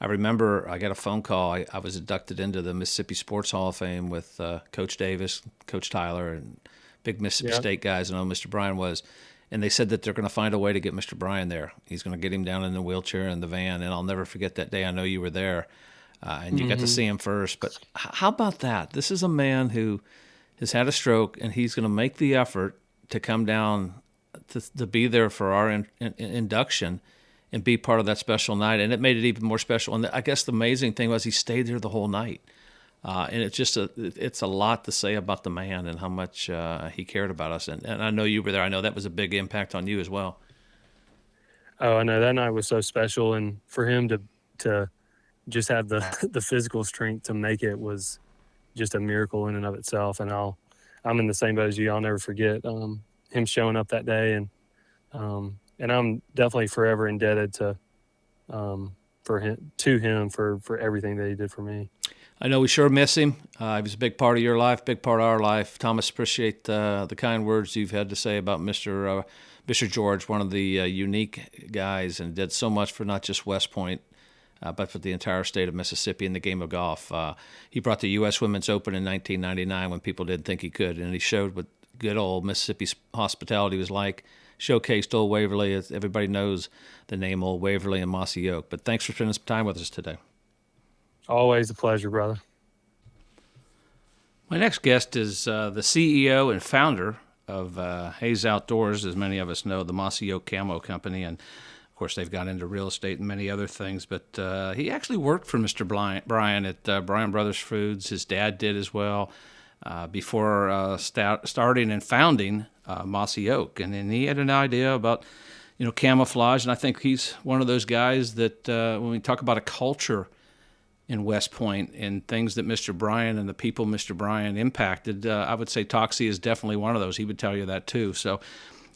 I remember I got a phone call. I was inducted into the Mississippi Sports Hall of Fame with Coach Davis, Coach Tyler, and big Mississippi State guys. I know Mr. Bryan was. And they said that they're going to find a way to get Mr. Bryan there. He's going to get him down in the wheelchair and the van. And I'll never forget that day. I know you were there, and you got to see him first. But how about that? This is a man who has had a stroke, and he's going to make the effort to come down to be there for our induction and be part of that special night. And it made it even more special. And I guess the amazing thing was he stayed there the whole night. And it's a lot to say about the man and how much he cared about us. And I know you were there. I know that was a big impact on you as well. Oh, I know that night was so special, and for him to just have the physical strength to make it was just a miracle in and of itself. And I'm in the same boat as you. I'll never forget him showing up that day, and I'm definitely forever indebted to him for everything that he did for me. I know we sure miss him. He was a big part of your life, big part of our life. Thomas, appreciate the kind words you've had to say about Mr. George, one of the unique guys, and did so much for not just West Point, but for the entire state of Mississippi in the game of golf. He brought the U.S. Women's Open in 1999 when people didn't think he could, and he showed what good old Mississippi hospitality was like. Showcased Old Waverly. Everybody knows the name Old Waverly and Mossy Oak. But thanks for spending some time with us today. Always a pleasure, brother. My next guest is the CEO and founder of Haas Outdoors, as many of us know, the Mossy Oak Camo Company. And, of course, they've got into real estate and many other things. But he actually worked for Mr. Bryan at Bryan Brothers Foods. His dad did as well before starting and founding Mossy Oak. And then he had an idea about, camouflage. And I think he's one of those guys that when we talk about a culture in West Point and things that Mr. Bryan and the people Mr. Bryan impacted, I would say Toxey is definitely one of those. He would tell you that too. So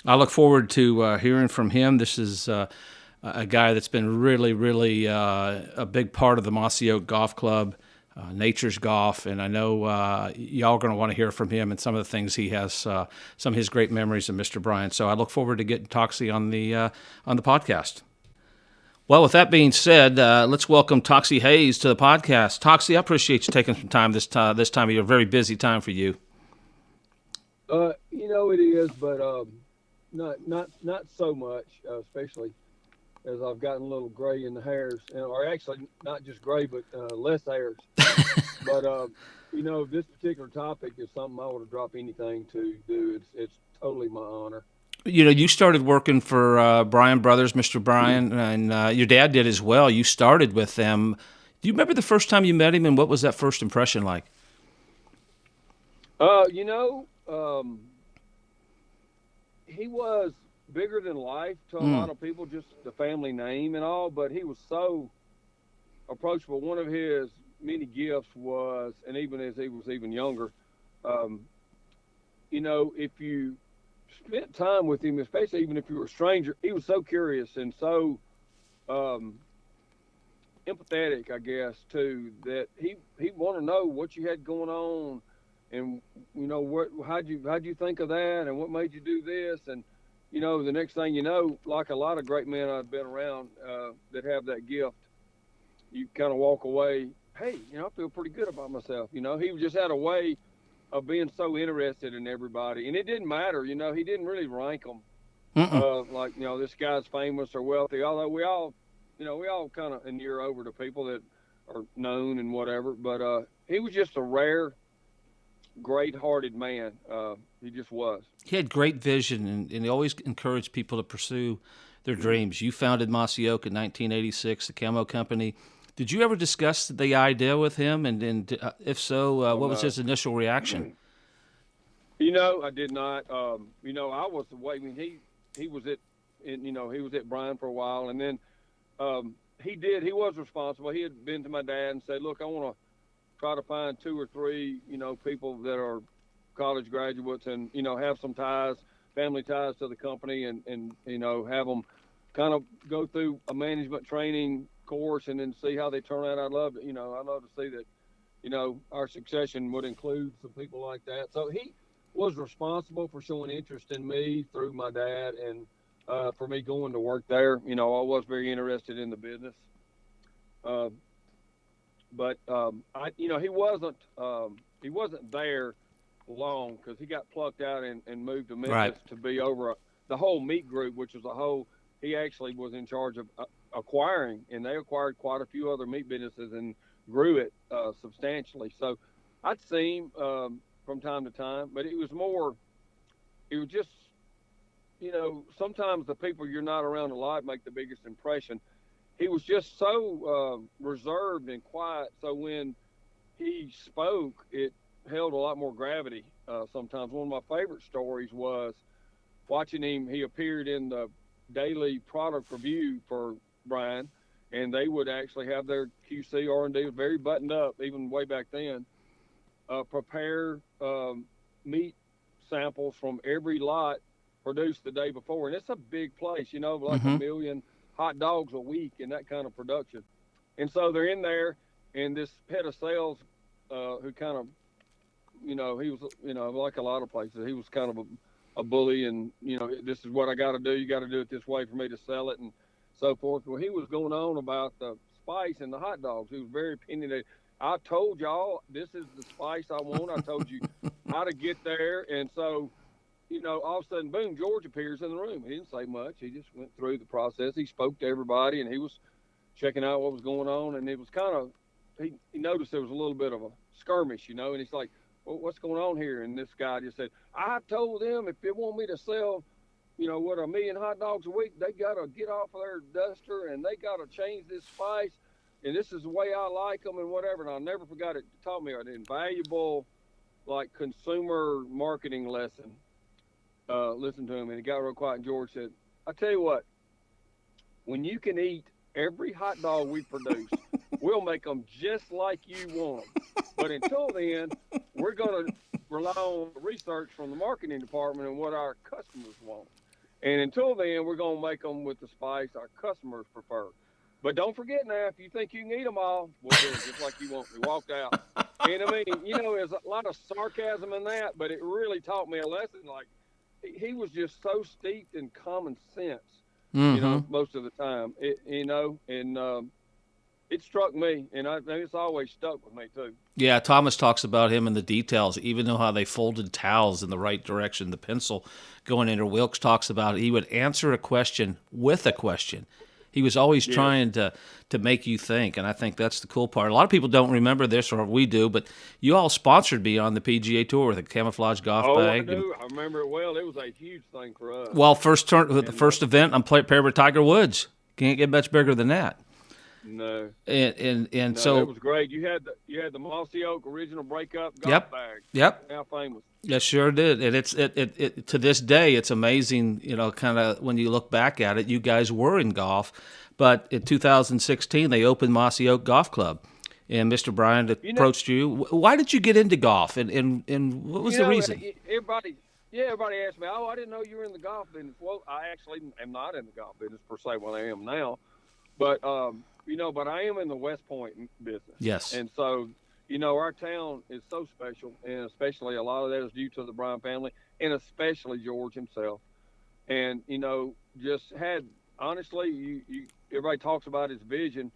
I look forward to hearing from him. This is a guy that's been really, really a big part of the Mossy Oak Golf Club, Nature's Golf, and I know y'all are going to want to hear from him and some of the things he has, some of his great memories of Mr. Bryan. So I look forward to getting Toxey on the podcast. Well, with that being said, let's welcome Toxey Haas to the podcast. Toxey, I appreciate you taking some time this time of year. Very busy time for you. It is, but not so much, especially as I've gotten a little gray in the hairs, or actually not just gray, but less hairs. But this particular topic is something I would drop anything to do. It's totally my honor. You started working for Bryan Brothers, Mr. Bryan, and your dad did as well. You started with them. Do you remember the first time you met him, and what was that first impression like? he was bigger than life to a lot of people, just the family name and all, but he was so approachable. One of his many gifts was, and even as he was even younger, you know, if you spent time with him, especially even if you were a stranger, he was so curious and so empathetic, I guess, too, that he wanted to know what you had going on, and you know how'd you think of that, and what made you do this, and you know, the next thing you know, like a lot of great men I've been around that have that gift, you kind of walk away, hey, you know, I feel pretty good about myself. You know, he just had a way of being so interested in everybody, and it didn't matter. You know, he didn't really rank them like, you know, this guy's famous or wealthy. Although we all kind of inure over to people that are known and whatever. But he was just a rare, great-hearted man. He just was. He had great vision, and he always encouraged people to pursue their dreams. You founded Mossy Oak in 1986, the camo company. Did you ever discuss the idea with him? And if so, what was his initial reaction? You know, I did not. You know, I was waiting. He was at Bryan for a while, and then he was responsible. He had been to my dad and said, look, I want to try to find 2 or 3, you know, people that are college graduates and, you know, have some ties, family ties to the company, and you know, have them kind of go through a management training course and then see how they turn out. I'd love to see that, you know, our succession would include some people like that. So he was responsible for showing interest in me through my dad, and for me going to work there. You know, I was very interested in the business. But you know, he wasn't there long, because he got plucked out and moved to Memphis to be over the whole meat group, which was he actually was in charge of acquiring, and they acquired quite a few other meat businesses and grew it substantially. So I'd see him from time to time, but it was just, you know, sometimes the people you're not around a lot make the biggest impression. He was just so reserved and quiet, so when he spoke, it held a lot more gravity sometimes. One of my favorite stories was watching him. He appeared in the daily product review for Bryan, and they would actually have their QC R&D very buttoned up, even way back then, prepare meat samples from every lot produced the day before. And it's a big place, you know, like 1 million hot dogs a week and that kind of production. And so they're in there, and this head of sales who kind of, you know, he was, you know, like a lot of places, he was kind of a bully, and, you know, this is what I got to do. You got to do it this way for me to sell it, and so forth. Well, he was going on about the spice in the hot dogs. He was very opinionated. I told y'all, this is the spice I want. I told you how to get there. And so, you know, all of a sudden, boom, George appears in the room. He didn't say much. He just went through the process. He spoke to everybody, and he was checking out what was going on. And it was kind of, he noticed there was a little bit of a skirmish, you know, and he's like, well, what's going on here? And this guy just said, I told them if they want me to sell, you know, 1 million hot dogs a week, they got to get off of their duster, and they got to change this spice, and this is the way I like them, and whatever. And I'll never forget it. It taught me an invaluable, like, consumer marketing lesson. Listen to him, and he got real quiet, and George said, I tell you what, when you can eat every hot dog we produce, we'll make them just like you want them. But until then, we're going to rely on research from the marketing department and what our customers want. And until then, we're going to make them with the spice our customers prefer. But don't forget now, if you think you can eat them all, we'll do it just like you want. We walked out. And I mean, you know, there's a lot of sarcasm in that, but it really taught me a lesson. Like, he was just so steeped in common sense, you know, most of the time, you know, and it struck me, and I think it's always stuck with me too. Yeah, Thomas talks about him in the details, even know how they folded towels in the right direction, the pencil going in. Or Wilkes talks about he would answer a question with a question. He was always trying to make you think, and I think that's the cool part. A lot of people don't remember this, or we do, but you all sponsored me on the PGA Tour with a camouflage golf bag. I do. I remember it well. It was a huge thing for us. Well, the first event, I'm paired with Tiger Woods. Can't get much bigger than that. No. And so it was great. You had the Mossy Oak original breakup golf bag. Yep. How famous. It sure did, and it to this day it's amazing. Kind of when you look back at it, you guys were in golf, but in 2016 they opened Mossy Oak Golf Club, and Mr. Bryan approached you. Why did you get into golf, and what was the reason? Everybody asked me, "Oh, I didn't know you were in the golf business." Well, I actually am not in the golf business per se. Well, I am now, but but I am in the West Point business. Yes, and so. Our town is so special, and especially a lot of that is due to the Bryan family, and especially George himself. And, just had, honestly, everybody talks about his vision.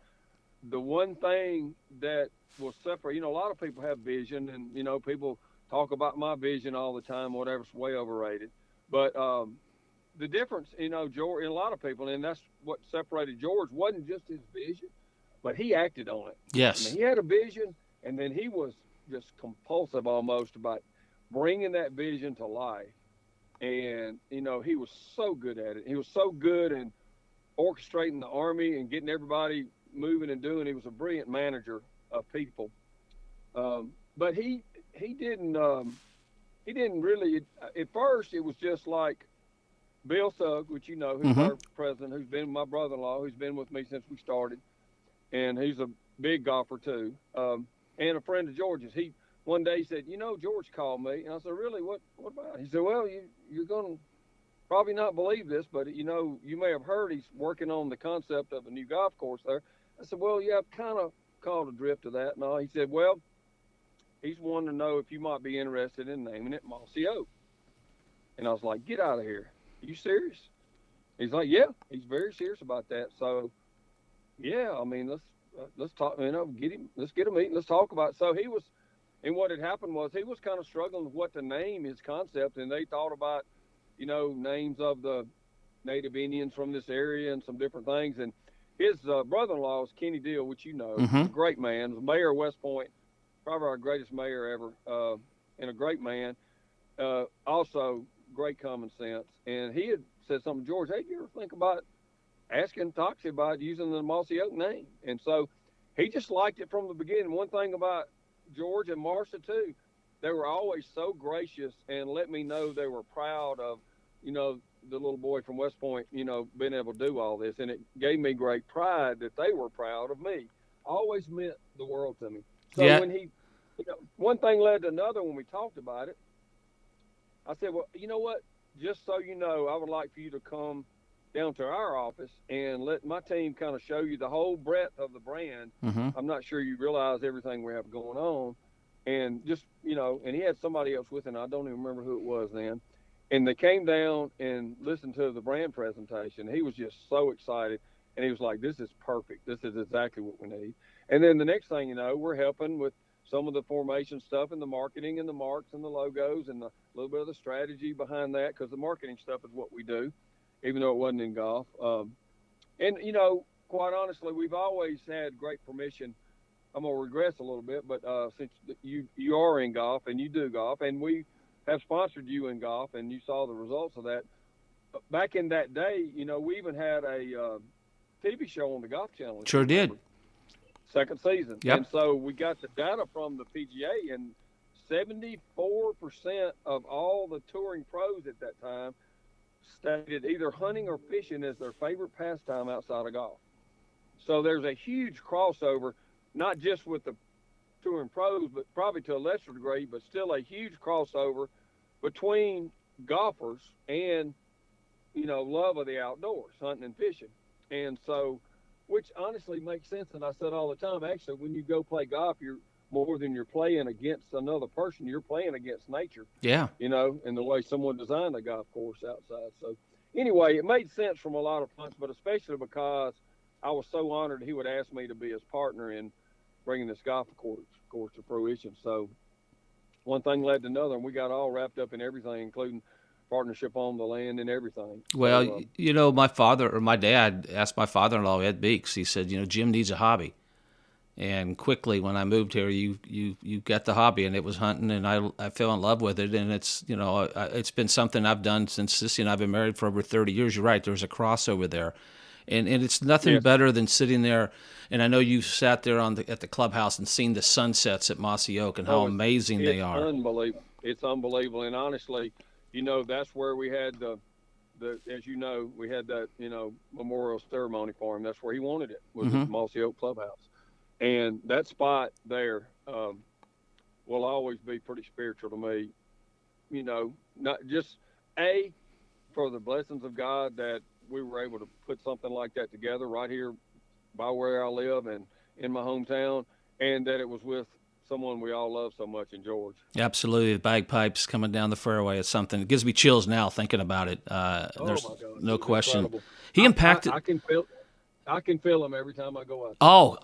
The one thing that will separate, a lot of people have vision, and, people talk about my vision all the time, whatever's way overrated. But the difference, George, and a lot of people, and that's what separated George, wasn't just his vision, but he acted on it. Yes. He had a vision. And then he was just compulsive almost about bringing that vision to life. And, he was so good at it. He was so good in orchestrating the Army and getting everybody moving and doing. He was a brilliant manager of people. But he didn't really, at first it was just like Bill Sugg, which who's our president, who's been my brother-in-law, who's been with me since we started. And he's a big golfer too. And a friend of George's, one day said, George called me. And I said, really, what about it? He said, well, you're going to probably not believe this, but, you may have heard he's working on the concept of a new golf course there. I said, well, yeah, I've kind of caught a drift of that. No, he said, well, he's wanting to know if you might be interested in naming it Mossy Oak. And I was like, get out of here. Are you serious? He's like, yeah, he's very serious about that. So, yeah, I mean, let's talk, let's get a meeting, let's talk about it. So he was, and what had happened was he was kind of struggling with what to name his concept, and they thought about, names of the Native Indians from this area and some different things. And his brother-in-law is Kenny Deal, which a great man, was mayor of West Point, probably our greatest mayor ever, and a great man, also great common sense. And he had said something to George, hey, you ever think about asking Toxey about using the Mossy Oak name? And so he just liked it from the beginning. One thing about George and Marcia too, they were always so gracious and let me know they were proud of, the little boy from West Point, being able to do all this. And it gave me great pride that they were proud of me. Always meant the world to me. So when he, one thing led to another when we talked about it. I said, well, you know what? Just so you know, I would like for you to come down to our office and let my team kind of show you the whole breadth of the brand. I'm not sure you realize everything we have going on. And just, and he had somebody else with him. I don't even remember who it was then. And they came down and listened to the brand presentation. He was just so excited. And he was like, this is perfect. This is exactly what we need. And then the next thing we're helping with some of the formation stuff and the marketing and the marks and the logos and a little bit of the strategy behind that, because the marketing stuff is what we do, even though it wasn't in golf. And, quite honestly, we've always had great permission. I'm going to regress a little bit, but since you are in golf and you do golf, and we have sponsored you in golf and you saw the results of that, back in that day, we even had a TV show on the Golf Channel. Sure did. Second season. Yep. And so we got the data from the PGA, and 74% of all the touring pros at that time stated either hunting or fishing as their favorite pastime outside of golf. So there's a huge crossover, not just with the touring pros, but probably to a lesser degree, but still a huge crossover between golfers and, love of the outdoors, hunting and fishing. And so, which honestly makes sense. And I said all the time, actually, when you go play golf, you're more than you're playing against another person, you're playing against nature. Yeah. And the way someone designed the golf course outside. So anyway, it made sense from a lot of fronts, but especially because I was so honored he would ask me to be his partner in bringing this golf course to fruition. So one thing led to another, and we got all wrapped up in everything, including partnership on the land and everything. Well, my dad asked my father-in-law, Ed Beeks, he said, Jim needs a hobby. And quickly, when I moved here, you got the hobby, and it was hunting, and I fell in love with it. And it's, it's been something I've done since I've been married for over 30 years. You're right, there's a crossover there. And it's nothing better than sitting there. And I know you've sat there at the clubhouse and seen the sunsets at Mossy Oak and how amazing they are. It's unbelievable. And honestly, that's where we had the as we had that, memorial ceremony for him. That's where he wanted it, was at Mossy Oak Clubhouse. And that spot there will always be pretty spiritual to me. Not just for the blessings of God that we were able to put something like that together right here by where I live and in my hometown, and that it was with someone we all love so much in George. Absolutely. The bagpipes coming down the fairway is something. It gives me chills now thinking about it. There's my God. no question. Incredible. He impacted. I can feel him every time I go out. Oh,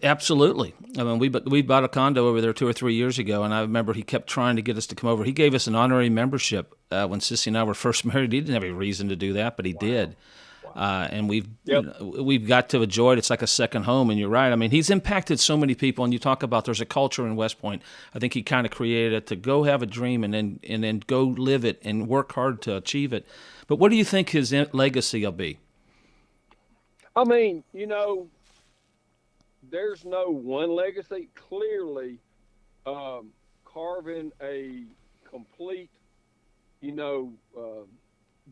absolutely. I mean, we bought a condo over there 2 or 3 years ago, and I remember he kept trying to get us to come over. He gave us an honorary membership when Sissy and I were first married. He didn't have any reason to do that, but he did. And we've got to enjoy it. It's like a second home, and you're right. I mean, he's impacted so many people, and you talk about there's a culture in West Point. I think he kind of created it to go have a dream and then go live it and work hard to achieve it. But what do you think his legacy will be? I mean, there's no one legacy. Clearly, carving a complete,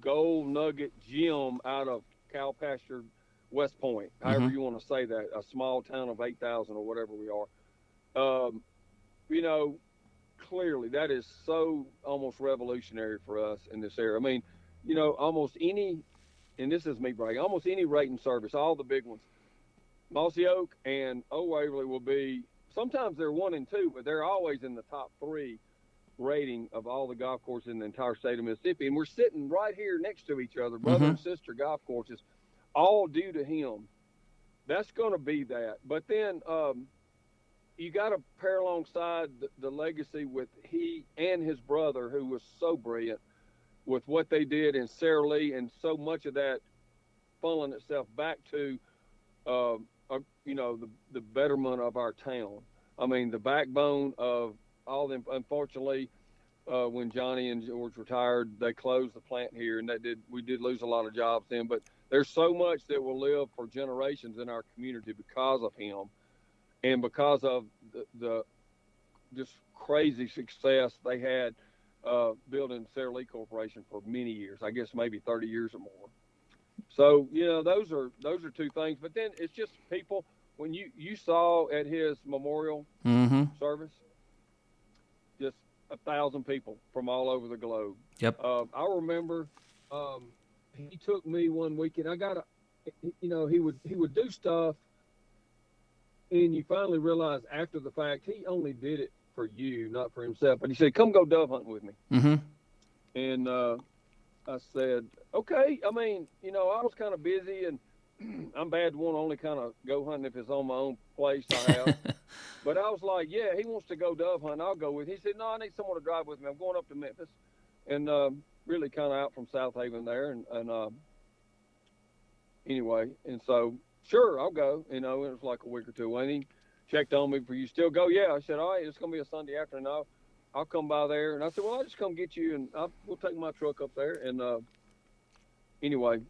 gold nugget gem out of cow pasture West Point, however you want to say that, a small town of 8,000 or whatever we are. Clearly that is so almost revolutionary for us in this area. I mean, almost any, and this is me bragging, almost any rating service, all the big ones, Mossy Oak and Old Waverly will be, sometimes they're 1 and 2, but they're always in the top 3 rating of all the golf courses in the entire state of Mississippi. And we're sitting right here next to each other, brother and sister golf courses, all due to him. That's going to be that. But then you got to pair alongside the legacy with he and his brother, who was so brilliant, with what they did in Sara Lee, and so much of that funneling itself back to, the betterment of our town. I mean, the backbone of all them. Unfortunately, when Johnny and George retired, they closed the plant here, and we did lose a lot of jobs then. But there's so much that will live for generations in our community because of him, and because of the just crazy success they had building Sara Lee Corporation for many years. I guess maybe 30 years or more. So those are 2 things. But then it's just people. When you saw at his memorial service, just 1,000 people from all over the globe. Yep. I remember he took me one weekend. He would do stuff, and you finally realize after the fact he only did it for you, not for himself. But he said, "Come go dove hunting with me." And I said, "Okay." I mean, I was kind of busy, and I'm bad to want to only kind of go hunting if it's on my own place I have. But I was like, yeah, he wants to go dove hunting, I'll go with him. He said, no, I need someone to drive with me. I'm going up to Memphis, and really kind of out from South Haven there. And anyway, and so, sure, I'll go. It was like a week or 2 away. And he checked on me, "For you still go?" "Yeah." I said, "All right, it's going to be a Sunday afternoon. I'll come by there." And I said, "Well, I'll just come get you, and we'll take my truck up there." And anyway,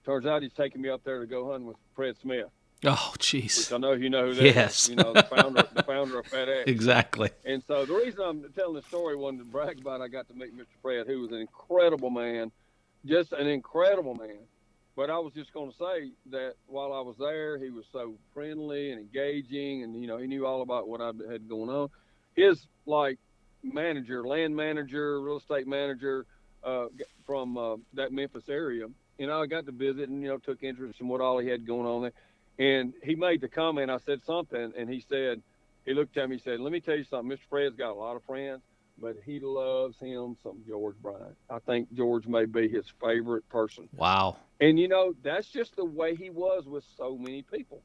turns out he's taking me up there to go hunting with Fred Smith. Oh, jeez. Which I know you know who that yes. is. The founder of FedEx. Exactly. And so the reason I'm telling the story wasn't to brag about it. I got to meet Mr. Fred, who was an incredible man, just an incredible man. But I was just going to say that while I was there, he was so friendly and engaging, and, he knew all about what I had going on. His, manager, land manager, real estate manager from that Memphis area, I got to visit and, took interest in what all he had going on there. And he made the comment, I said something, and he looked at me, he said, "Let me tell you something, Mr. Fred's got a lot of friends, but he loves him some George Bryan. I think George may be his favorite person." Wow. And, that's just the way he was with so many people.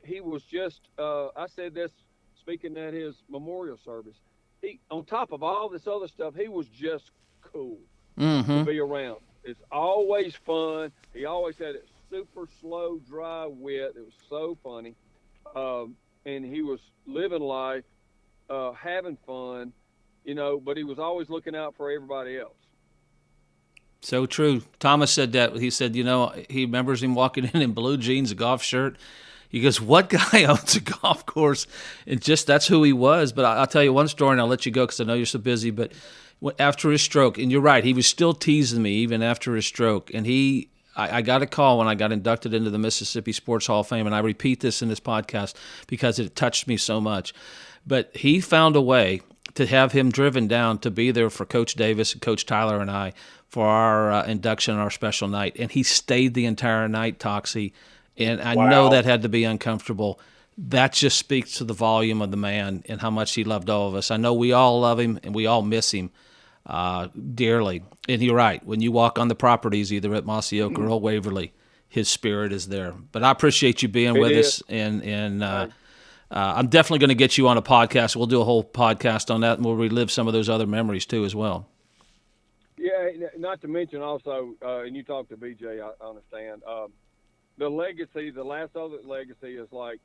He was just, I said this speaking at his memorial service, he, on top of all this other stuff, he was just cool to be around. It's always fun. He always had it super slow, dry wit. It was so funny. And he was living life, having fun, but he was always looking out for everybody else. So true. Thomas said that. He said, he remembers him walking in blue jeans, a golf shirt. He goes, what guy owns a golf course? And just that's who he was. But I'll tell you one story, and I'll let you go because I know you're so busy. But after his stroke, and you're right, he was still teasing me even after his stroke. And I got a call when I got inducted into the Mississippi Sports Hall of Fame, and I repeat this in this podcast because it touched me so much. But he found a way to have him driven down to be there for Coach Davis and Coach Tyler and I for our induction, our special night. And he stayed the entire night, Toxey. And I know that had to be uncomfortable. That just speaks to the volume of the man and how much he loved all of us. I know we all love him and we all miss him dearly. And you're right. When you walk on the properties, either at Mossy Oak or Old Waverly, his spirit is there. But I appreciate you being with us. And I'm definitely going to get you on a podcast. We'll do a whole podcast on that, and we'll relive some of those other memories too as well. Yeah, not to mention also, and you talked to BJ, I understand, the legacy, the last other legacy is like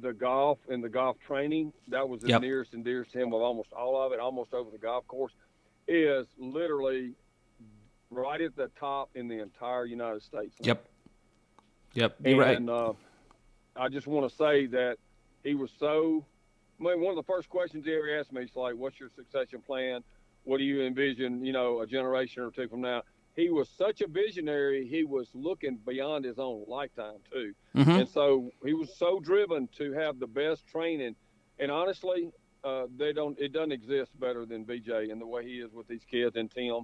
the golf and the golf training. That was the nearest and dearest to him of almost all of it, almost over the golf course, is literally right at the top in the entire United States. Yep, you're right. And I just want to say that he was so – one of the first questions he ever asked me is like, what's your succession plan? What do you envision, a generation or two from now? He was such a visionary. He was looking beyond his own lifetime too. Mm-hmm. And so he was so driven to have the best training. And honestly, it doesn't exist better than VJ and the way he is with these kids and Tim.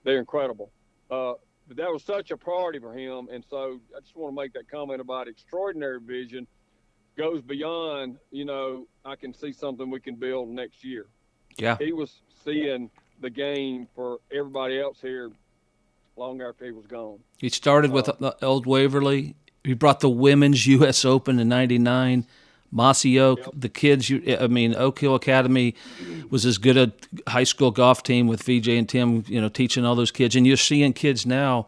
They're incredible. But that was such a priority for him. And so I just want to make that comment about extraordinary vision goes beyond, I can see something we can build next year. Yeah. He was seeing the game for everybody else here long after he was gone. He started with Old Waverly. He brought the Women's U.S. Open in '99. Mossy Oak, the kids, Oak Hill Academy was as good a high school golf team with VJ and Tim, teaching all those kids. And you're seeing kids now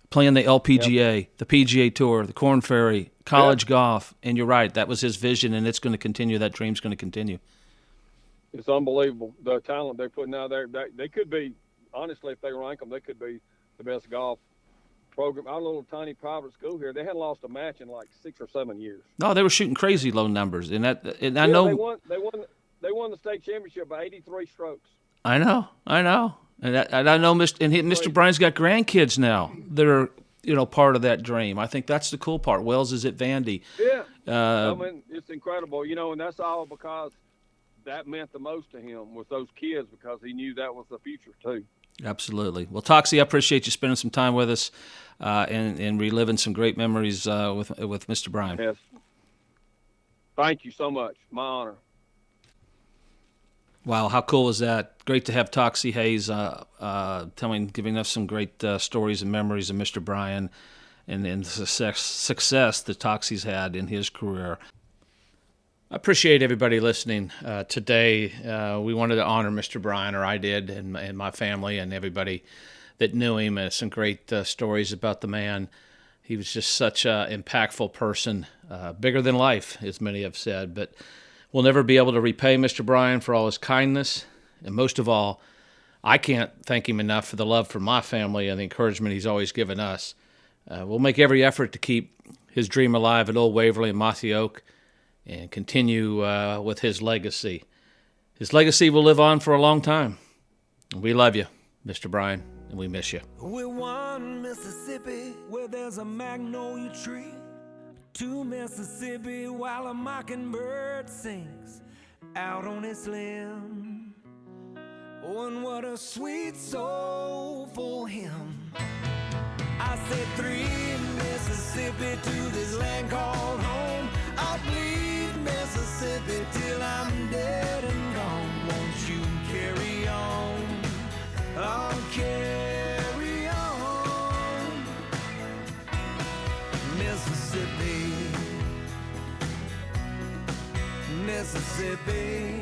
playing the LPGA, the PGA Tour, the Korn Ferry, college golf. And you're right, that was his vision, and it's going to continue. That dream's going to continue. It's unbelievable. The talent they're putting out there, they could be, honestly, if they rank them, they could be the best golf program. Our little tiny private school here, they hadn't lost a match in like 6 or 7 years. No, they were shooting crazy low numbers, and I know they won the state championship by 83 strokes. I know, and I know Mr. Bryan's got grandkids now that are part of that dream. I think that's the cool part. Wells is at Vandy. Yeah, it's incredible, and that's all because that meant the most to him was those kids because he knew that was the future too. Absolutely. Well, Toxey, I appreciate you spending some time with us and reliving some great memories with Mr. Bryan. Yes. Thank you so much. My honor. Wow, how cool was that? Great to have Toxey Haas giving us some great stories and memories of Mr. Bryan and the success that Toxey's had in his career. I appreciate everybody listening today. We wanted to honor Mr. Bryan, or I did, and my family and everybody that knew him. Some great stories about the man. He was just such an impactful person, bigger than life, as many have said. But we'll never be able to repay Mr. Bryan for all his kindness. And most of all, I can't thank him enough for the love for my family and the encouragement he's always given us. We'll make every effort to keep his dream alive at Old Waverly and Mossy Oak, and continue with his legacy. His legacy will live on for a long time. We love you, Mr. Bryan, and we miss you. We're one Mississippi where there's a magnolia tree. 2 Mississippi while a mockingbird sings out on its limb. Oh, and what a sweet soulful hymn. I said 3 Mississippi to this land called home. I'll bleed Mississippi till I'm dead and gone. Won't you carry on? I'll carry on. Mississippi, Mississippi.